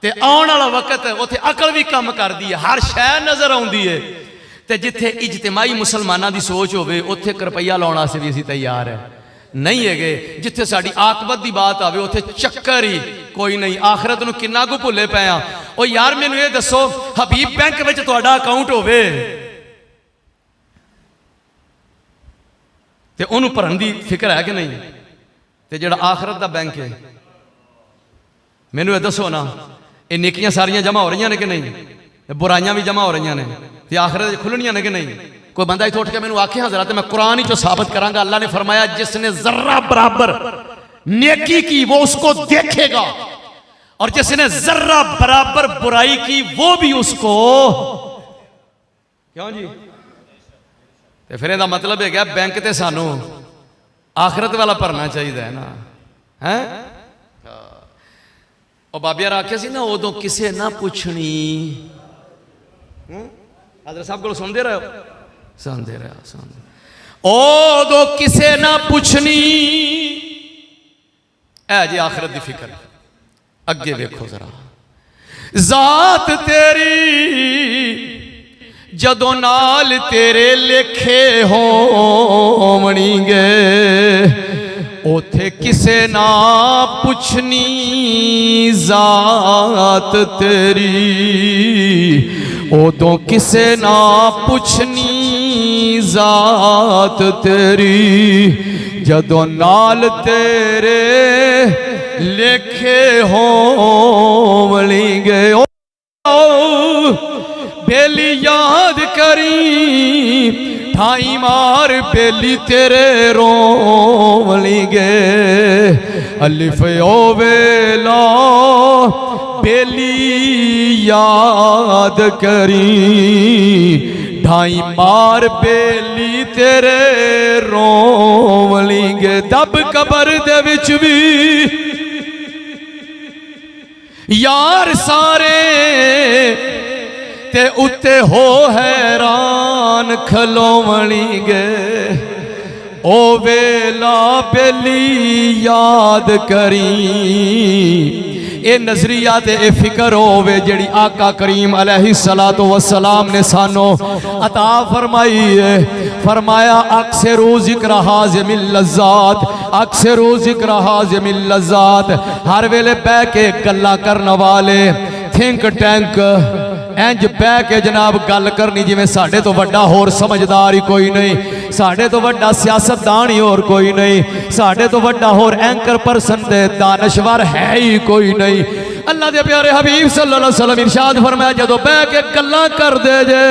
S2: ते आने वाला वक्त उत्थे अकल भी काम करदी है, हर शै नजर आउंदी है। ते जिथे इजतिमाई मुसलमानों की सोच होवे उत्थे रुपया लाउण वास्ते भी असीं तैयार है नहीं है। जिथे साडी आकबत की बात आवे उत्थे चक्कर ही कोई नहीं, आखिरत नूं किन्ना कु भुल्ले पे आ। ओ यार मैनूं ये दसो हबीब बैंक विच तुहाडा अकाउंट होवे ते उहनूं भरन दी फिक्र है कि नहीं? ते जिहड़ा आखिरत दा बैंक है मैनूं ये दसो ना, ये नेकियां सारियां जमा हो रही ने कि नहीं? बुराइयां भी जमा हो रही ने ते आखिरत खुलनियां ने कि नहीं? कोई बंदा इत्थे उठ के मैनूं आखे हज़रत मैं कुरान ही चो साबित करांगा, अल्लाह ने फरमाया जिसने जर्रा बराबर नेकी की वो उसको देखेगा और जिसने जर्रा बराबर बुराई की वो भी उसको। क्यों जी? ते फिर इहदा मतलब है क्या बैंक ते सानू आखिरत वाला भरना चाहिए है ना? है और बाबिया आख्या सी ना उदों किसे ना पुछनी। हज़रत साहब को सुनते रहो, सुनते रहो, सुनते उदों किसे ना पुछनी है जी आखिरत की फिक्र। अगे वेखो जरा जात तेरी जदों नाल तेरे लेखे होवणगे उथे किसे ना पुछनी जात तेरी, उदों किसे ना पुछनी जात तेरी जदों नाल तेरे लेखे होवणगे बेली याद करी ठाई मार बेली तेरे रोवणगे अलिफ ओ वेला बेली याद करी ढाई मार बेली तेरे रोवणगे दब कबर दे विच भी यार सारे ते उत्ते हो हैरान खलोवणगे ओ वेला बेली याद करी ये नजरिया ते ये फिक्र होवे जेड़ी आका करीम अलैहिस्सलातु वस्सलाम ने सानो अता फरमाई है। फरमाया अक्सरू जिक्र हाज़िमिल लज़्ज़ात अक्सरू जिक्र हाज़िमिल लज़्ज़ात हर वेले बह के गल्ला करने वाले थिंक टैंक इंज बह के जनाब गल करनी जिवें साडे तो वड्डा होर समझदार ही कोई नहीं साडे तो वड्डा सियासतदान ही होर कोई नहीं साडे तो वड्डा होर एंकर पर्सन ते दानश्वर है ही कोई नहीं। अल्लाह दे प्यारे हबीब सल्लल्लाहु अलैहि वसल्लम इरशाद फरमाया जदों बह के गल्लां करदे जे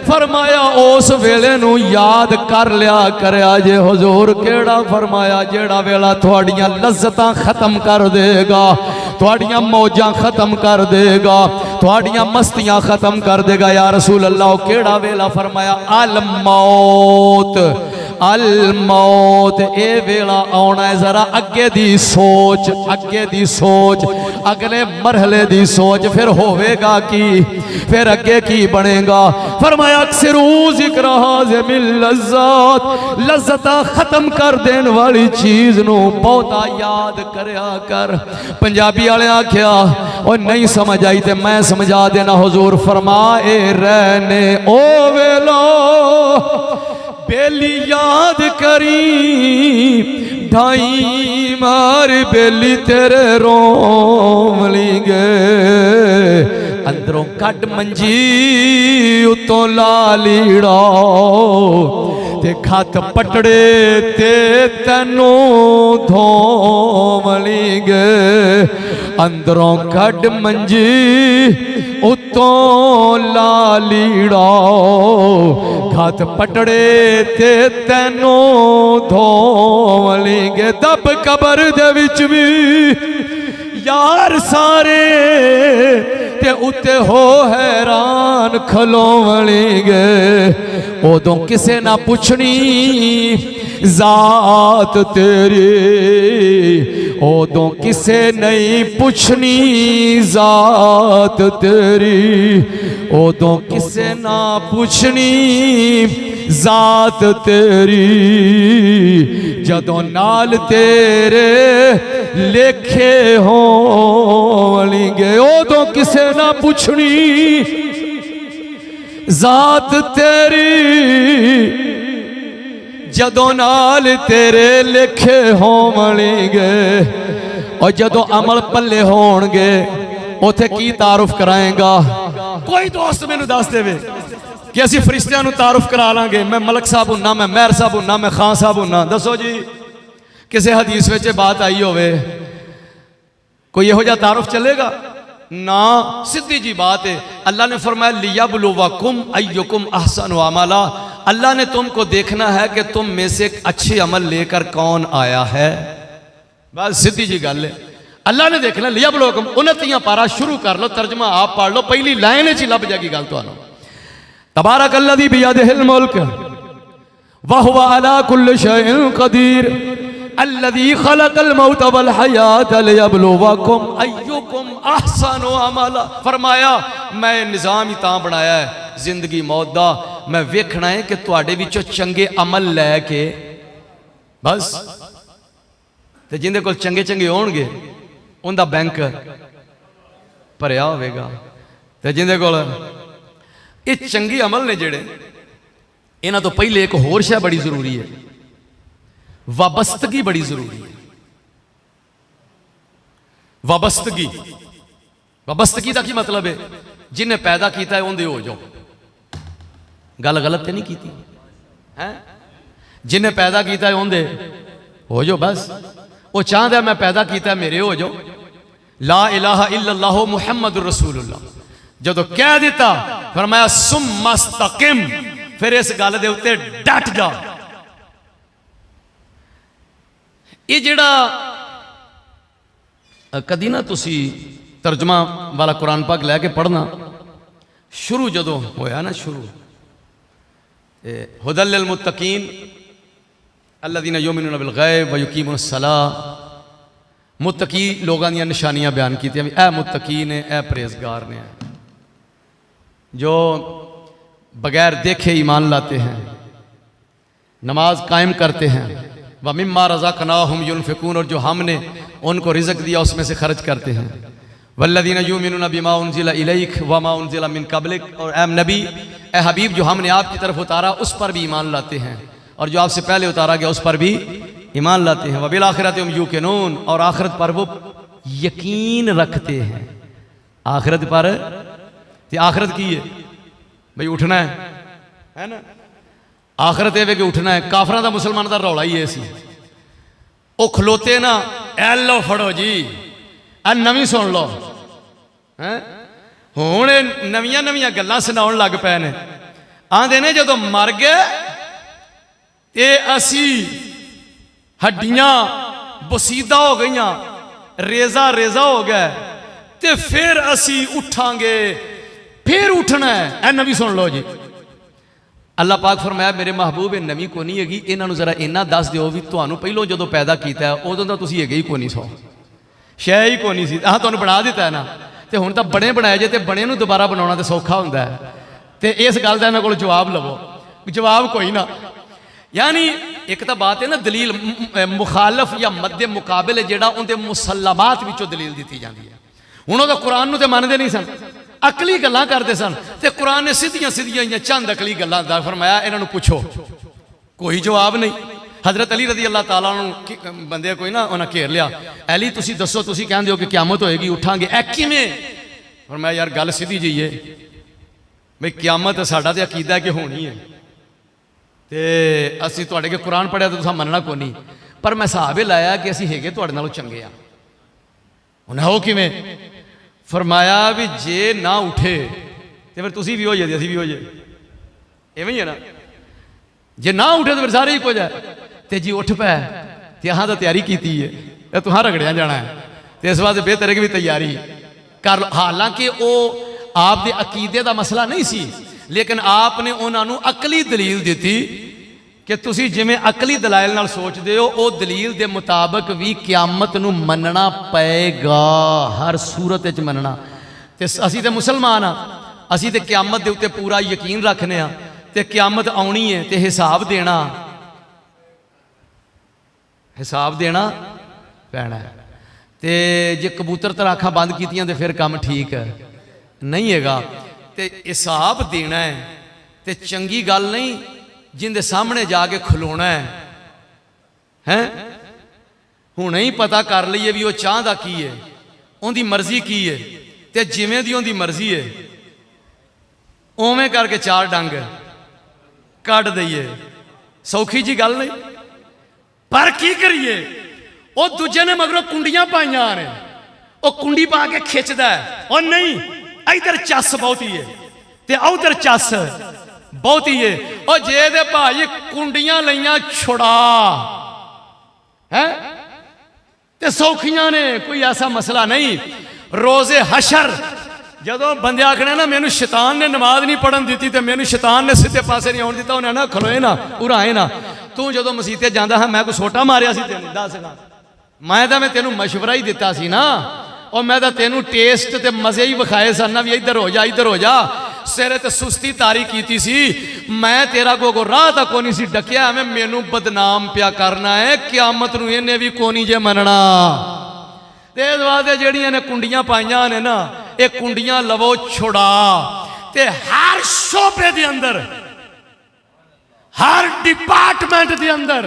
S2: फरमाया उस वेले नू याद कर लिया करया जे हुजूर केड़ा फरमाया जेड़ा वेला तुहाड़ियां लज्जतां खत्म कर देगा तुहाड़ियां मौजां खत्म कर देगा तुहाड़ियां मस्तियां खत्म कर देगा या रसूल अल्लाह केड़ा वेला फरमाया अल मौत ए वेला आना है जरा अगे दी सोच अगले मरहले दी सोच फिर होवेगा की फिर अगे की बनेगा फरमाया अक्सरू जिक्र हाज़िमिल लज़्ज़ात लज़्ज़तां खत्म कर देने वाली चीज नू बहुता याद करया कर। पंजाबी वाले आख्या और नहीं समझ आई ते मैं समझा देना हुजूर फरमाए रहने ओ वेला बेली याद करी ढाई मार बेली तेरे रोवणगे अंदरों कट मंजी उतों लालीड़ा ते खत पटड़े ते तैनू धोवणगे अंदरों कट मंजी उतों लालीड़ा खत पटड़े ते तैनू धोवणगे दब कबर दे विच भी यार सारे ते उत्ते हो हैरान खलोवणगे उदों किसे ना पुछनी जात तेरी उदों किसे नहीं पुछनी जात तेरी उदों किसे ना पुछनी जात तेरी जदों नाल तेरे लेखे होवणगे उदों किसे ना पुछनी जात तेरी जदों नाल तेरे लेखे होवणगे और जदों अमल पल्ले होणगे उथे की तारुफ कराएगा कोई दोस्त मैनू दस देवे कि असी फरिश्तियां नू तारुफ करा लांगे मैं मलक साहब हुन्ना मैं महर साहब हुन्ना मैं खान साहब हुन्ना दसो जी किसी हदीस में बात आई होवे कोई यहो जिहा तारुफ चलेगा ना सीधी जी बात है। अल्लाह ने फरमाया लियबलुवकुम अय्युकुम अहसनु अमला अल्लाह ने तुमको देखना है कि तुम में से अच्छे अमल लेकर कौन आया है बस सीधी जी गल है अल्लाह ने देखना लियबलुवकुम 29 पारा शुरू कर लो तर्जमा आप पढ़ लो पहली लाइन च लभ जाएगी गल तुहानू तबारकल्लज़ी बियदिहिल मुल्क व हुवा अला कुल्लि शैइन कदीर अल्लज़ी खलक़ल मौत वल हयात लियबलुवकुम अय्युकुम अहसनु अमला फरमाया मैं निज़ाम ही तां बनाया है जिंदगी मौत दा मैं वेखना है कि तुहाडे विचों चंगे अमल लैके बस ते जिंदे कोल चंगे चंगे होणगे उनका बैंक भरिया होवेगा ते जिंदे कोल ये चंगे अमल ने जेड़े इन्हां तो पहले एक होर शै बड़ी जरूरी है वाबस्तगी बड़ी जरूरी है वाबस्तगी वाबस्तगी का की मतलब है जिन्हें पैदा किया है उनके हो जाओ गल गलत तो नहीं की है जिन्हें पैदा किया है उनके हो जाओ बस। वो चाहता मैं पैदा किया मेरे हो जाओ। ला इलाहा इल्लल्लाह मुहम्मदुर रसूलुल्लाह जदों कह दिता फरमाया सुम मस्तकिम, फिर इस गल दे उत्ते डट जा। ये जिहड़ा कदी ना तुसी तर्जमा वाला कुरान पाक लैके पढ़ना, शुरू जदों होया ना, शुरू हुदल लिल मुत्तकीन अल्लज़ीना युमिनूना बिल गैब व युकीमूनस सलाह, मुत्तकी लोगों दी निशानियां बयान की ए मुत्तकी ने, ए परहेजगार ने जो बगैर देखे ईमान लाते हैं, नमाज कायम करते हैं, व मिम्मा रज़क़नाहुम युनफ़िकून, और जो हमने उनको रिज़्क़ दिया उसमें से खर्च करते हैं। वल्लज़ीना युमिनूना बिमा उनज़िला इलैक व मा उनज़िला मिन क़ब्लिक, और ए नबी, ए हबीब, जो हमने आपकी तरफ उतारा उस पर भी ईमान लाते हैं, और जो आपसे पहले उतारा गया उस पर भी ईमान लाते हैं। वबिल आखिरति हुम यूक़िनून, और आखिरत पर वो यकीन रखते हैं। आखिरत पर, आखिरत की है भाई, उठना है ना, आखिरत ये कि उठना है। काफरां दा मुसलमानों का रौला ही सी, वो खलोते ना, ए लो फड़ो जी, आ नवीं सुन लो है, हुण नवीं नवीं गल्लां सुनाउण लग पे ने। आंदे ने जदों मर गए ते असी हड्डियां बसीदा हो गई, रेजा रेजा हो गए, ते फिर असी उठांगे, फिर उठना है। ए नवी सुन लो जी। अल्लाह पाक फरमाया मेरे महबूब नवी को नहीं हैगी, इन्हों जरा इन्ना दस दिओ भी तुहानू पहलों जो पैदा किया उदों तो तुसीं हैगे ही को नहीं, सौ शै ही को नहीं सी, हाँ तुहानू बना दिता है ना, तो हुण तां बने बनाए जे, तो बने नूं दोबारा बनाउणा तो सौखा हुंदा है। तो इस गल दा इन्हां कोल जवाब लवो, जवाब कोई ना। यानी एक तो बात है ना, दलील मुखालफ या मद्दे मुकाबले जिहड़ा उनके मुसलमात विचों दलील दी जाती है। हुण वो कुरान नूं ते मनदे नहीं सन, अकली गल्लां करते सन, तो कुरान ने सीधियां सीधियां चंद अकली गल्लां दा फरमाया इन्हां नूं पुछो, कोई जवाब नहीं। हजरत अली रज़ी अल्लाह तआला नूं बंदे कोई ना उन्हें घेर लिया, अली तुसीं दसो, तुसीं कहंदे हो कि क़यामत होएगी, उठांगे, ऐ किवें? फरमाया यार गल सीधी जी है भाई, क़यामत साडा ते अकीदा है कि होनी है, तो असी तुहाडे के कुरान पढ़िया तो तुसां मनना को नहीं, पर मैं हिसाब ही लाया कि असी हैगे तुहाडे नालों चंगे आ। उन्हें हो किवें? फरमाया भी जे ना उठे तो फिर तुसीं भी हो जाए, असी भी हो जाए, इवें ही है ना, जे ना उठे तो फिर सारे ही कुछ है। तो जी उठ पै, तो अहां तो तैयारी की है, तुहां रगड़िया जाना है, तो इस वास्ते बेहतर है कि भी तैयारी कर लो। हालांकि वो आप दे अकीदे का मसला नहीं सी, लेकिन आपने उन्होंने अकली दलील दी कि तुसी जिमें अकली दलाइल नाल सोचते हो, वो दलील के मुताबिक भी क़यामत नूं मनना पेगा, हर सूरत विच मनना। ते असी तो मुसलमान हाँ, असी तो क़यामत के उत्ते पूरा यकीन रखने हाँ, तो क़यामत आउणी है, तो हिसाब देना, हिसाब देना पैना है। तो जे कबूतर तराखा बंद कीतियां तो फिर काम ठीक है नहीं हैगा, तो हिसाब देना है, तो चंगी गल नहीं जिंदे सामने जाके खलोना है। हुणे ही पता कर लीए भी वो चाहता की है, उनकी मर्जी की है, तो जिमें दी उनकी मर्जी है उवें करके चार डंग कट दईए, सौखी जी गल नहीं। पर की करिए, वो दूजे ने मगरों कुंडियां पाइया ने, वो कुंडी पा के खिंचदा है, और नहीं इधर चस बहुती है ते उधर चस बहुती है, और जे दे भाई कुंडियां लईयां छुड़ा है ते सौखियां ने, कोई ऐसा मसला नहीं। रोजे हशर जदों बंदे आखने ना मैनू शैतान ने नमाज नहीं पढ़न दी, तो मैनू शैतान ने सीधे पासे नहीं आउण दिता, उन्हें ना खलोए ना उराए ना, तू जदों मसीते जांदा है मैं कोई सोटा मारिया सी तेनू दस गा, मैं तेनू मशवरा ही दिता सी ना, और मैं तेनू टेस्ट ते मजे ही विखाए सन ना भी इधर हो जा, इधर हो जा, सिर ते सुस्ती तारी की सी, मैं तेरा को राह तक को नहीं सी डकिया, मैं मैनू बदनाम पिया करना है, क़यामत नूं इन्हें भी कोनी जे मनना। ते इस वास्ते जड़ियां ने कुंडियां पाइया ने ना, ये कुंडियां लवो छुड़ा, ते हर शोबे दे अंदर, हर डिपार्टमेंट के अंदर,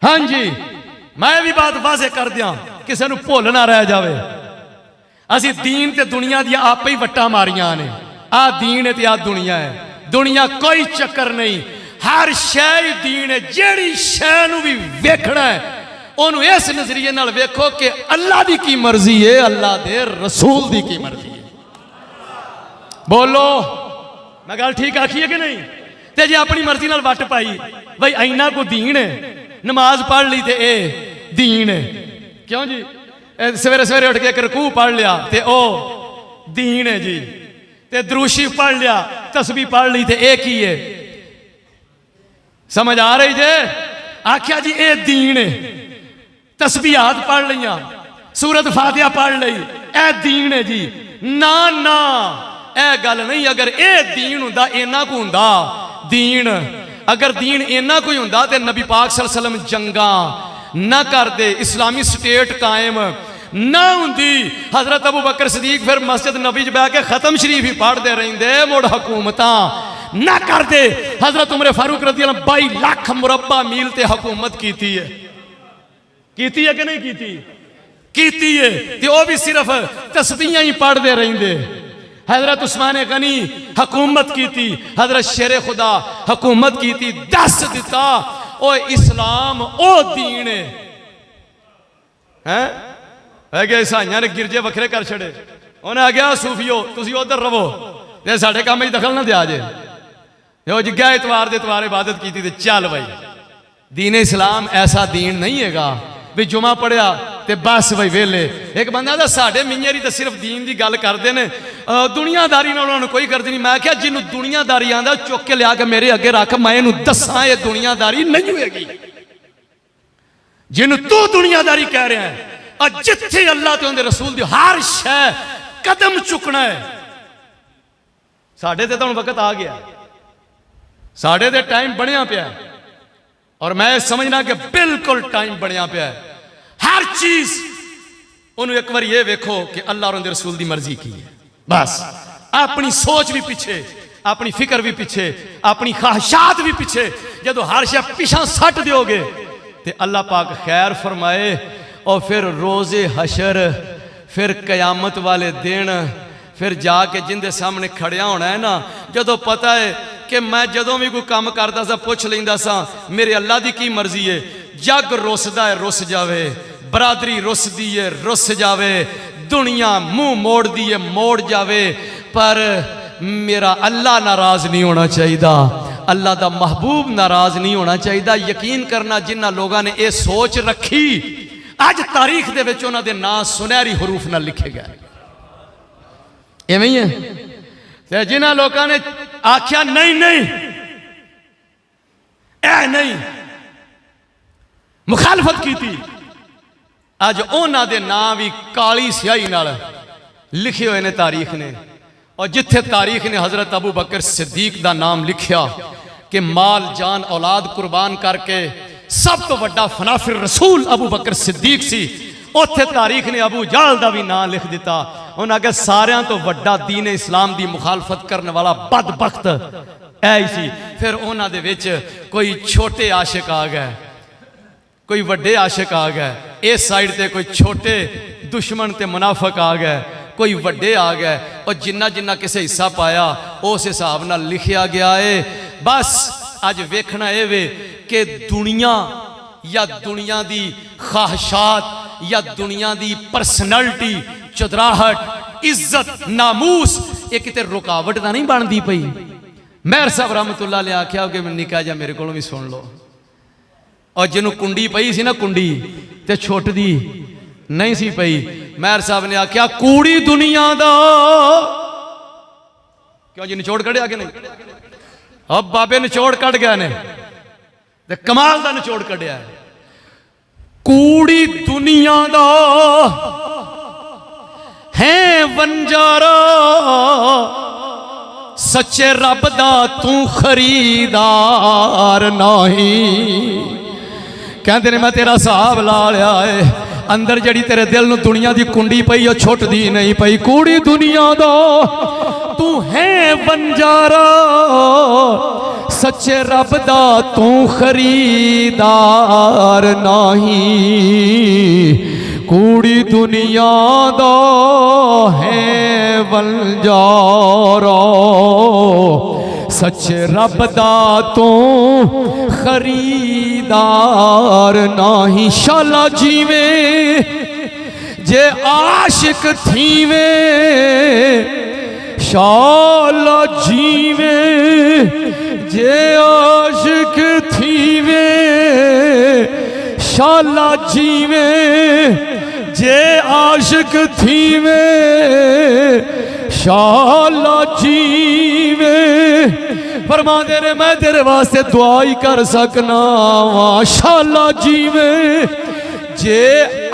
S2: हाँ जी मैं भी बात वाजे कर दिया, किसी को भुल ना रह जाए। असी दीन ते दुनिया दी आपे ही वट्टा मारिया ने, आ दीन है ते आ दुनिया है, दुनिया कोई चक्कर नहीं। हर शै ही दीन है। जेड़ी शै नूं भी वेखना है ओनू इस नजरिए नाल वेखो कि अल्लाह दी की मर्जी है, अल्लाह दे रसूल दी की मर्जी है। बोलो मैं गल ठीक आखी है कि नहीं? ते जे अपनी मर्जी नाल वट पाई भाई इन्ना को दीन है, नमाज पढ़ ली ते ए दीन है, क्यों जी? सवेरे सवेरे उठ के एक रकू पढ़ लिया ते ओ दीन है जी, ते द्रूशी पढ़ लिया, तस्बीह पढ़ ली ते ए की है? समझ आ रही जे? आख्या जी ए दीन है। तस्बीहात पढ़ लिया, सूरत फातिहा पढ़ ली, ए दीन है जी। ना ना ए गल नहीं। अगर ए दीन हुंदा इन्ना को हुंदा दीन, अगर दीन इन्ना कोई हुंदा ते नबी पाक सल्लल्लाहु अलैहि वसल्लम जंगा ना करदे, इस्लामी स्टेट कायम ना हुंदी। हजरत अबू बकर सदीक फिर मस्जिद नबी च बैठ के खत्म शरीफ ही पढ़ते रहंदे, मुड़ हुकूमतां ना करदे। हजरत उमर फारूक रज़ी अल्लाह 22 लाख मुरब्बा मील ते हुकूमत कीती है कि नहीं कीती है? ते वो भी सिर्फ तस्बीहां ही पढ़ते रहंदे। हजरत उस्मान गनी हुकूमत की थी, हजरत शेर खुदा हुकूमत की थी। दस दिता ओ इस्लाम ओ दीन है गया। ईसाइयां ने गिरजे वखरे कर छड़े, उन्हें आ गया सूफियो तुसी उधर रवो ते साडे काम में दखल ना दिया जे। जो जिग्या इतवार दे इतवार इबादत की थी, चल भाई दीन इस्लाम ऐसा दीन नहीं हैगा भी जुमा पढ़िया ते बस भाई वेले। एक बंदा था साडे मियां री तो सिर्फ दीन की गल करते हैं, दुनियादारी नाल उन्होंने कोई करती नहीं। मैं क्या जिन्हों दुनियादारी आंदा चुक के लिया के मेरे अगे रख, मैं इनू दसा ये दुनियादारी नहीं होगी। जिन्हों तू दुनियादारी कह रहा है, और जिथे अल्लाह ते उनके रसूल दी हर शै कदम चुकना है। साडे ते तुहानू वक्त आ गया, साडे ते टाइम बनया पिया, और मैं समझना कि बिल्कुल टाइम बनया पिया। हर चीज उन्होंने एक बार ये वेखो कि अल्लाह और उनके रसूल की मर्जी की है। बस अपनी सोच भी पीछे, अपनी फिक्र भी पीछे, अपनी ख्वाहिशात भी पीछे। जो हर शय पिछा सट दोगे तो अल्लाह पाक खैर फरमाए। और फिर रोजे हशर, फिर कयामत वाले दिन, फिर जाके जिंदे सामने खड़िया होना है ना, जो पता है कि मैं जदों भी कोई काम करता सा पुछ लेंदा सा मेरे अल्लाह की की मर्जी है। जग रुसदा है रुस जावे, बरादरी रुसदी है रुस जावे, दुनिया मुंह मोड़ दी है मोड़ जावे, पर मेरा अल्लाह नाराज नहीं होना चाहिए, अल्लाह का महबूब नाराज नहीं होना चाहिए। यकीन करना जिन्होंने लोगों ने यह सोच रखी, अज तारीख दे विच उन्हां दे नाम सुनहरी हरूफ नाल लिखे गए। इवें ही है जिन्होंने लोगों ने आख्या नहीं नहीं ऐ नहीं, मुखालफत की थी, अज उन्हां दे नाम भी काली स्याही नाल लिखे हुए ने तारीख ने। और जिथे तारीख ने हजरत अबू बकर सिद्दीक का नाम लिखा कि माल जान औलाद कुर्बान करके सब तो वड्डा फनाफिर रसूल अबू बकर सिद्दीक सी, उत्थे तारीख ने अबू जहल का भी नाम लिख दिता। उन्हें आगे सारियां तो वड्डा दीन इस्लाम की मुखालफत करने वाला बदबख्त ऐ सी। फिर उन्हां दे विच कोई छोटे आशिक आ गए, कोई वड्डे आशिक आ गए, इस साइड ते कोई छोटे दुश्मन ते मुनाफक आ गए, कोई वड्डे आ गए, और जिन्ना जिन्ना किसे हिस्सा पाया उस हिसाब नाल लिखिया गया है। बस अज वेखना ये वे कि दुनिया या दुनिया की ख्वाहिशात या दुनिया की परसनैलिटी, चुदराहट, इज्जत, नामूस ये किते रुकावट तो नहीं बनती पई। मेहर साहब रहमतुल्लाह अलैह आख्या कि निका जा मेरे को भी सुन लो, और जिन्हों कुंडी पई सी ना, कुंडी ते छुटदी नहीं सी पई, मेहर साहब ने आख्या कूड़ी दुनिया दा क्यों जी निचोड़ कढ़िया कि नहीं? अब बाबे निचोड़ कढ़ गए ने, ते कमाल दा निचोड़ कढ़िया। कूड़ी दुनिया दा है वंजारा, सच्चे रब दा तू खरीदार नहीं। कहते ने मैं तेरा हिसाब ला लिया है, अंदर जड़ी तेरे दिल नूं दुनिया की कुंडी पई ओ छुटदी नहीं पई। कूड़ी दुनिया दा तू है वंजारा, सच्चे रब दा तू खरीदार नहीं। कूड़ी दुनिया दा है वंजारा, सच्चे रब दा तो खरीदार नाही। शाला जीवे जे आशिक थीवे, शाला जीवे जे आशिक थीवे, शाला जीवे जे आशिक थीवे, शाला जीवे। फरमाते ने मैं तेरे वास्ते दुआ ही कर सकना वा। शाला जीवे जे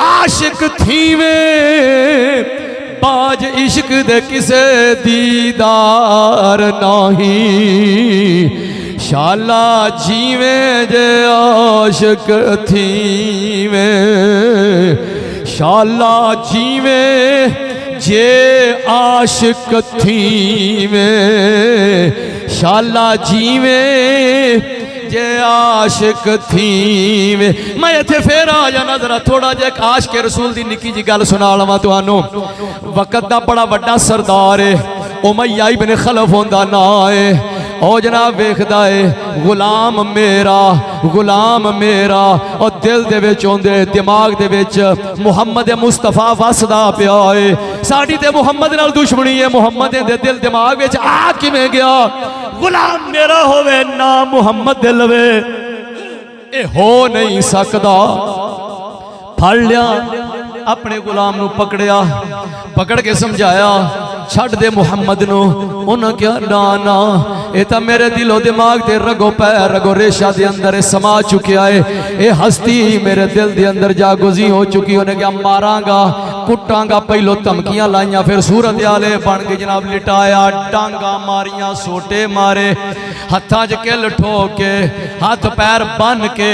S2: आशिक थीवे, बाज इश्क दे किसे दीदार नहीं। शाला जीवे जे आशिक थीवे, शाला जीवे जे आशिक थीवे, शाला जीवे जे आशिक थीवे। मैं इत्थे फिर आ जाना जरा थोड़ा जिहा आशिक रसूल दी निक्की जी गल सुना लवां तुहानू। वक़्त दा बड़ा वड्डा सरदार है, उमैया इब्न खलफ होंदा ना है। ओ जनाब वेखदा है गुलाम मेरा, गुलाम मेरा, और दिल दे विच होंदे दिमाग दे विच मुहम्मद मुस्तफा वसदा पिया है। साडी ते मुहम्मद नाल दुश्मनी है, मुहम्मद दे दिल दिमाग विच आ किवें गया? गुलाम मेरा होवे ना मुहम्मद दे लवे, ए हो नहीं सकदा। फड़ लिया अपने गुलाम नू, पकड़िया, पकड़ के समझाया छड़ दे मुहम्मद नू। उन्हें क्या ना ना, ये तो मेरे दिलो दिमाग ते रगो पैर रगो रेशा दे अंदर समा चुकिया है। ये हस्ती मेरे दिल दे अंदर जागुजी हो चुकी। उन्हें क्या मारांगा कुटांगा, पहलो धमकियां लाइया, फिर सूरत आले बन के जनाब लिटाया, डांगा मारिया, सोटे मारे, हत्थां च किल ठोक के, हाथ पैर बन के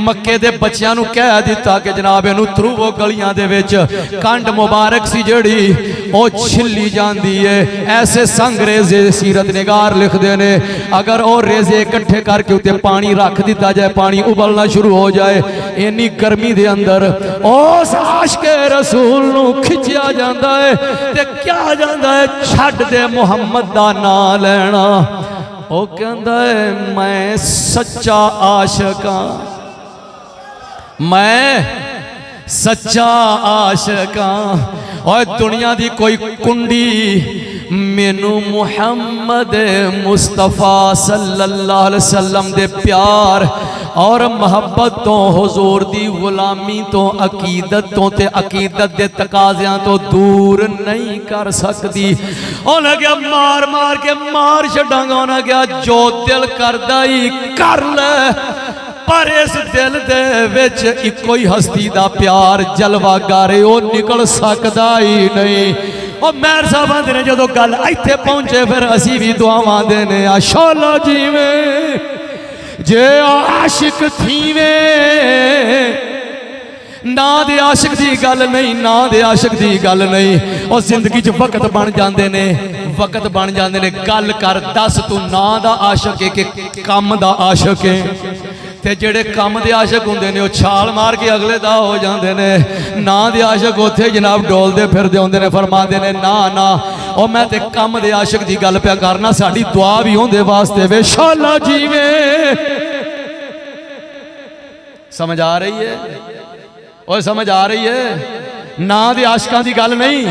S2: मक्के दे बच्चियां नू कह दिता कि जनाब इनू थरूवो गलियां दे विच। कंड मुबारक सी जड़ी ओ छिली जांदी है। ऐसे संग रेजे सीरत निगार लिखते ने, अगर और रेजे इकट्ठे करके उत्ते पानी रख दिता जाए, पानी उबलना शुरू हो जाए, इन्नी गर्मी दे अंदर उस आशिके रसूल नू खिंचिया जाता है ते क्या जाता है, छड्ड दे मुहम्मद दा नाम लेना। ओ कहंदा है मैं सच्चा आशिक हां, मैं सच्चा आशिक हां। और दुनिया दी कोई कुंडी मैनू मुहम्मद मुस्तफा सल्लल्लाहु अलैहि वसल्लम दे प्यार और मोहब्बत तो, हुजूर दी गुलामी तो, अकीदत तो ते अकीदत दे तकाज़ियां तो दूर नहीं कर सकती। उन्हें क्या मार मार के मार छड़ांगा। उन्हें क्या जो दिल करदा ही कर ले, पर इस दिल दे विच इको ही हस्ती दा प्यार जलवा गारे वो निकल सकता ही नहीं। और मैर साहब आंदे ने जदों गल इत्थे पहुंचे फिर असी भी दुआवां देने आ। शाला जीवे जे आशिक थीवे, ना दे आशिक दी गल नहीं, ना दे आशिक दी गल नहीं। और जिंदगी च वक्त बन जाते ने, वक्त बन जाते ने। गल कर दस तू ना दा आशिक है कि कम दा आशिक है? ते जेड़े कम दे आशिक होंदे ने छाल मार के अगले दा हो जाते ने। ना दे आशिक उत्थे जनाब डोलते फिरदे होंदे ने, फरमाते ने ना ना। और मैं ते कम दे आशिक दी गल पिया करना, साडी दुआ भी होंदे वास्ते वे। शाला जीवे, समझ आ रही है? ओए समझ आ रही है? ना दे आशिकां दी गल नहीं,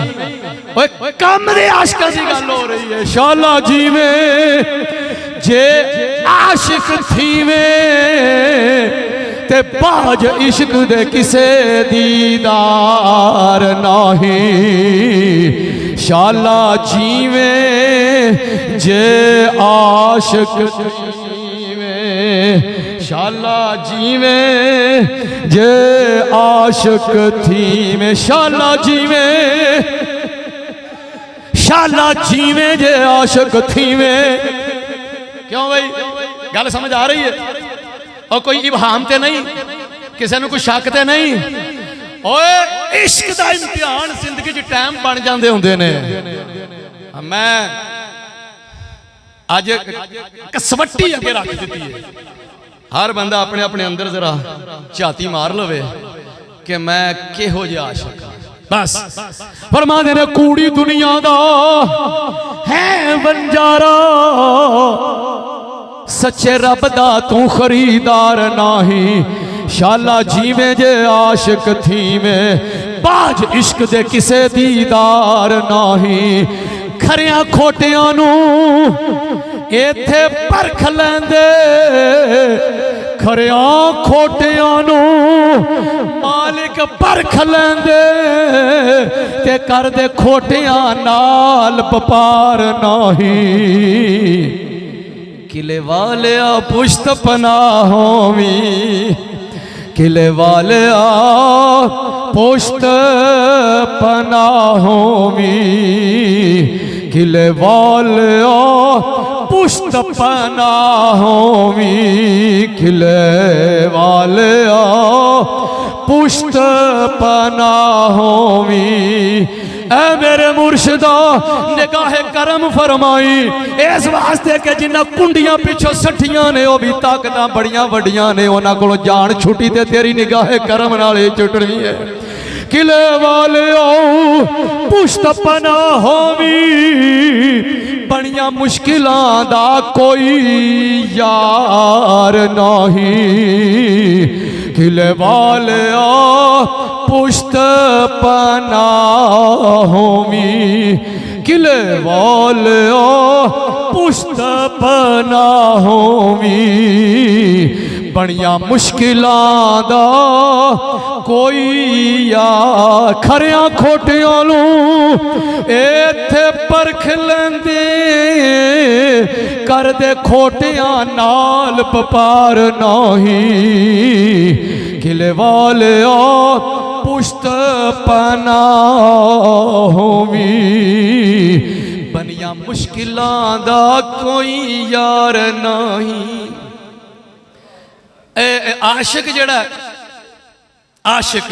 S2: ओए कम दे आशिकां दी गल हो रही है। शाला जीवे जे आशिक थीवे, ते बाज इश्क दे किसे दीदार नहीं। शाला जीवे जे आशिक थीवे, शाला जीवे जे आशिक थीवे, शाला जीवे, शाला जीवे जे आशिक थीवे। क्यों भाई गल समझ आ रही है? और कोई इबहाम ते नहीं, किसी ने कोई शक ते नहीं। ओए इश्क दा इम्तिहान जिंदगी च टाइम बन जाते होंदे ने। मैं अज कसवट्टी अगे रख दी है, हर बंदा अपने अपने अंदर जरा झाती मार लवे कि मैं किहो जिहा आशिक हां। बस फरमाते ने कूड़ी दुनिया दा है बंजारा, सच्चे रब दा तू खरीदार नाही, शाला जीवे जे आशिक थी में बाज इश्क दे किसे दीदार नाही। खरिया खोटियां नू इथे परख लेंदे, खरिया खोटियां नू मालिक परख लेंदे, ते कर दे खोटियां नाल व्यापार नाही। किले वालिया पुश्त पनाहोवी, किले वालिया पुश्त पनाहोवी, किले वालिया पुश्त पनाहोवी, किले वालिया पुश्त पनाहोवी। ऐ मेरे मुर्शिदा निगाहे करम फरमाई, इस वास्ते कि जिन्ना कुंडियां पिछों सठियां ने, वह भी ताकतां बड़ियां वड्डियां ने, उन्हां कोलों जान छुटी ते तेरी निगाहे करम नाल ही छुटनी है। किले वाले पुश्त पनाहोवी, बड़ियां मुश्किलां दा कोई यार नहीं। किले वाले पुश्त पनाहोवी, किले वाले पुश्त पनाहोवी, बड़ियां मुश्किलां दा कोई या खरिया खोटियां नू इथे परख लेंदे, कर दे खोटियां नाल व्यापार नहीं। किले वाले पुश्त पनाहोवी, बनिया मुश्किलां दा कोई यार नहीं। आशिक जड़ा आशिक,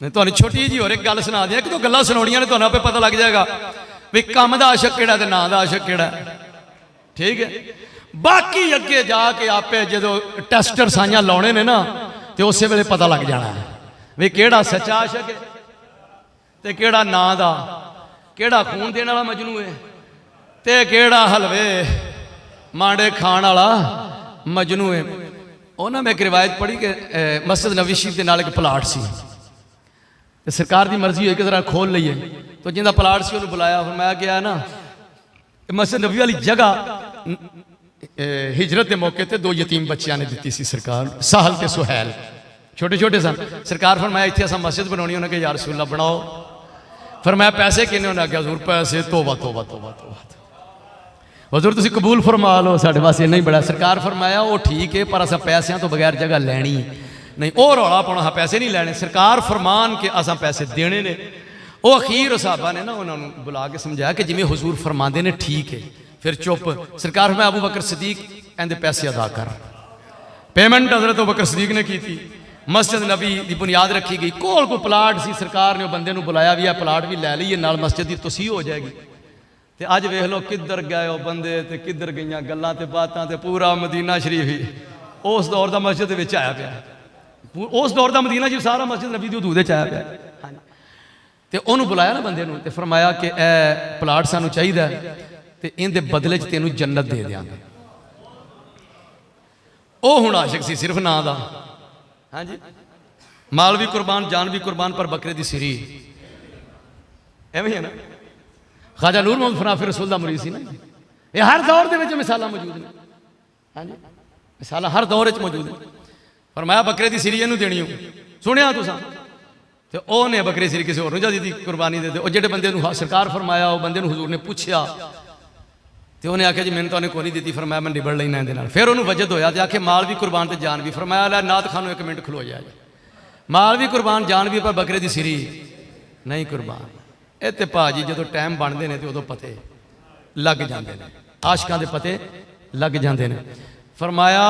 S2: मैं तुहानू छोटी जी होर एक गल सुना दिया, एक दो गल्लां सुनाउणियां ने, तुहानू आपे पता लग जाएगा भी कम दा आशिक किहड़ा ते नां दा आशिक किहड़ा। ठीक है, बाकी अगे जाके आपे जो टेस्टर साइयां लाने ने ना, तो उस वेले पता लग जाना है भी किहड़ा सच्चा आशिक है ते किहड़ा नां दा, किहड़ा खून देने वाला मजनू है ते किहड़ा हलवे मांडे खाण वाला मजनू है। ਉਹ ਨਾ मैं एक रिवायत पढ़ी कि मस्जिद नबी शरीफ के नाल एक प्लाट सी, सरकार की मर्जी हुई कि जरा खोल लीए, तो जिंदा प्लाट से उन्होंने बुलाया, फिर मैं गया ना मस्जिद नबी वाली जगह हिजरत के मौके पर 2 यतीम बच्चों ने दी सी सरकार, साहल ते सुहैल, छोटे छोटे सन। सरकार फिर मैं इतने असा मस्जिद बनानी, उन्हें कहा यार रसूल अल्लाह बनाओ। फिर मैं पैसे किन्ने, उन्हें आख्या हजूर पैसे तोबा तोबा तोबा तोबा, हजूर तुसीं कबूल फरमा लो, साढ़े वास्ते इन्ना ही बड़ा। सरकार फरमाया वो ठीक है, पर असा पैसों तो बगैर जगह लैनी नहीं, वो रौला पाना, हाँ पैसे नहीं लैने, सरकार फरमान के असा पैसे देने ने। वो अखीर साहबा ने ना उन्होंने बुला के समझाया कि जिमें हुजूर फरमाते ने ठीक है, फिर चुप। सरकार मैं अबू बकर सदीक इहदे पैसे अदा कर, पेमेंट हजरत अबू बकर सदीक ने की थी। मस्जिद नबी की बुनियाद रखी गई, कोल को प्लाट सी, सरकार ने बंदे बुलाया भी, प्लाट भी लै लीए, नाल मस्जिद की तसीह हो जाएगी। तो अज वेख लो किधर गए वो बंदे, तो किधर गई गल्लां ते बातां, ते पूरा मदीना शरीफ ही उस दौर का मस्जिद विच आया पाया, उस दौर का मदीना जी सारा मस्जिद नबी दी हदूद आया पाया। हाँ, तो उन्होंने बुलाया ना बंदे नूं, ते फरमाया कि ए प्लाट सानू चाहिए, तो इहदे बदले च तेनू जन्नत दे देंगे। वो हुण आशिक सी सिर्फ नां दा। हाँ जी, माल भी कुर्बान, जान भी कुर्बान, पर बकरे दी सिरी। एवं है ना, ख्वाजा नूर मोहम्मद फनाफी रसूल दा मुरीद सी ना। ये हर दौर दे विच मिसालां मौजूद ने। हाँ जी, मिसालां हर दौर च मौजूद ने। फरमाया बकरे दी सिरी इहनूं देनी हो, सुनिया तुसां? ते ओहने बकरे सिरी किसी होर नूं दी कुर्बानी दे। ओ जिहड़े बंदे नूं सरकार फरमाया, वो बंदे नूं हुजूर ने पुछया, तो उन्हें आख्या जी मैंने तो कोई नहीं दी। फरमाया मैं निबड़ लेना इहदे नाल। फिर उन्होंने वजद होया, तो आखे माल भी कुर्बान तो जान भी। फरमाया लै नात खानों 1 मिनट खलो जाए, माल भी कुर्बान जान भी, पर बकरे की सिरी नहीं कुर्बान। ये तो भाजी जो टाइम बनते हैं तो उदों पते लग जाते हैं, आशकां दे पते लग जाते हैं। फरमाया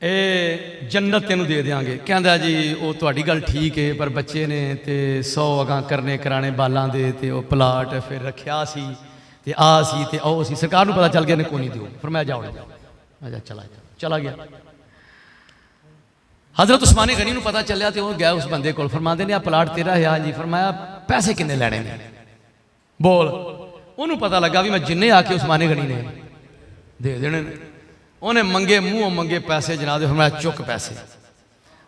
S2: ए जन्नत तेनू दे देंगे। कहता जी वो तुहाडी गल ठीक है, पर बच्चे ने तो 100 अगां करने कराने बालां दे, ते वो प्लाट फिर रखिया सी, ते आ सी ते ओ सी। सरकार नूं पता चल गया ने कोई नहीं दिओ। फरमाया जाओ जाओ, अच्छा चला गया। हजरत उस्मानी गनी नूं पता चलिया, तो वो गया उस बंदे कोल। फरमाते ने आ प्लाट तेरा है? हाँ जी। फरमाया पैसे किन्ने लैने ने? बोल। ਉਹਨੂੰ ਪਤਾ ਲੱਗਾ ਵੀ ਮੈਂ ਜਿੰਨੇ ਆਖੇ ਉਸਮਾਨੇ ਗਣੀ ਨੇ ਦੇ ਦੇਣੇ ਨੇ। ਉਹਨੇ ਮੰਗੇ ਮੂੰਹੋਂ ਮੰਗੇ ਪੈਸੇ ਜਨਾਬ ਦੇ, ਮੈਂ ਚੁੱਕ ਪੈਸੇ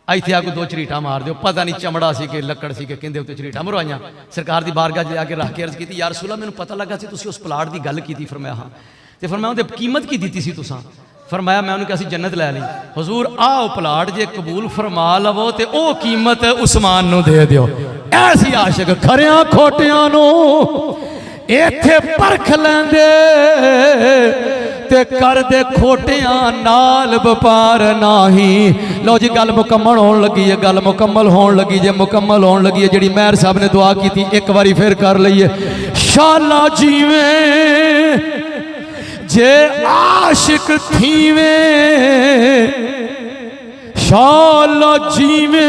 S2: ਇੱਥੇ ਆ ਕੇ 2 ਝਰੀਟਾਂ ਮਾਰ ਦਿਓ। ਪਤਾ ਨਹੀਂ ਚਮੜਾ ਸੀ ਕਿ ਲੱਕੜ ਸੀ ਕਿ ਕਹਿੰਦੇ ਉੱਤੇ ਝਰੀਟਾਂ ਮਰਵਾਈਆਂ। ਸਰਕਾਰ ਦੀ ਬਾਰਗਾਹ 'ਚ ਜਾ ਕੇ ਰੱਖ ਕੇ ਅਰਜ਼ ਕੀਤੀ, ਯਾ ਰਸੂਲ ਅੱਲਾਹ ਮੈਨੂੰ ਪਤਾ ਲੱਗਾ ਸੀ ਤੁਸੀਂ ਉਸ ਪਲਾਟ ਦੀ ਗੱਲ ਕੀਤੀ। ਫਰਮਾਇਆ ਹਾਂ। ਤੇ ਫਰਮਾਇਆ ਉਹਦੀ ਕੀਮਤ ਕੀ ਦਿੱਤੀ ਸੀ ਤੁਸੀਂ? फरमाया मैं उन्होंने कहा जन्नत लै ली। हुजूर आओ प्लाट जे कबूल फरमा लवो तो वह कीमत उस्मान नूं दे दिओ। ऐसी आशिक खरियां खोटियां नूं इत्थे परख लैंदे ते कर दे खोटियां नाल व्यापार नाही। लो जी गल मुकम्मल होण लगी है, गल मुकम्मल होण लगी जे, मुकम्मल होण लगी है। जिहड़ी मेहर साहब ने दुआ की एक बारी फिर कर लईए। शाला जीवें जे आशिक थीवे, शाला जीवे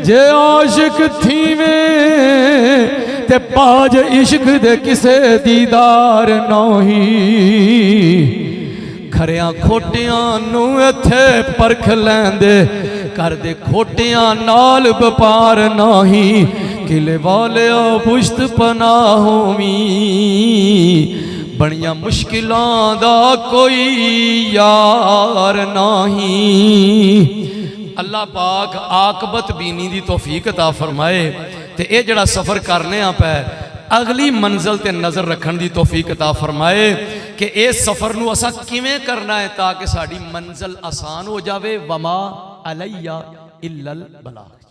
S2: जे आशिक थीवे ते बाज इश्क दे किसे दीदार नहीं। खरियां खोटियां नूं इत्थे परख लैंदे कर दे खोटियां नाल व्यापार नहीं। किले वाले पुश्त पनाहोवी बड़िया मुश्किलों दा कोई यार नहीं। अल्लाह पाक आकबत बीनी दी तौफीक अता फरमाए ते ये जड़ा सफ़र करने पे अगली मंजिल ते नज़र रखने दी तौफीक अता फरमाए कि इस सफ़र नूं असां किवें करना है ताकि साड़ी मंजिल आसान हो जावे। वमा अलैया इल्लल बलाग।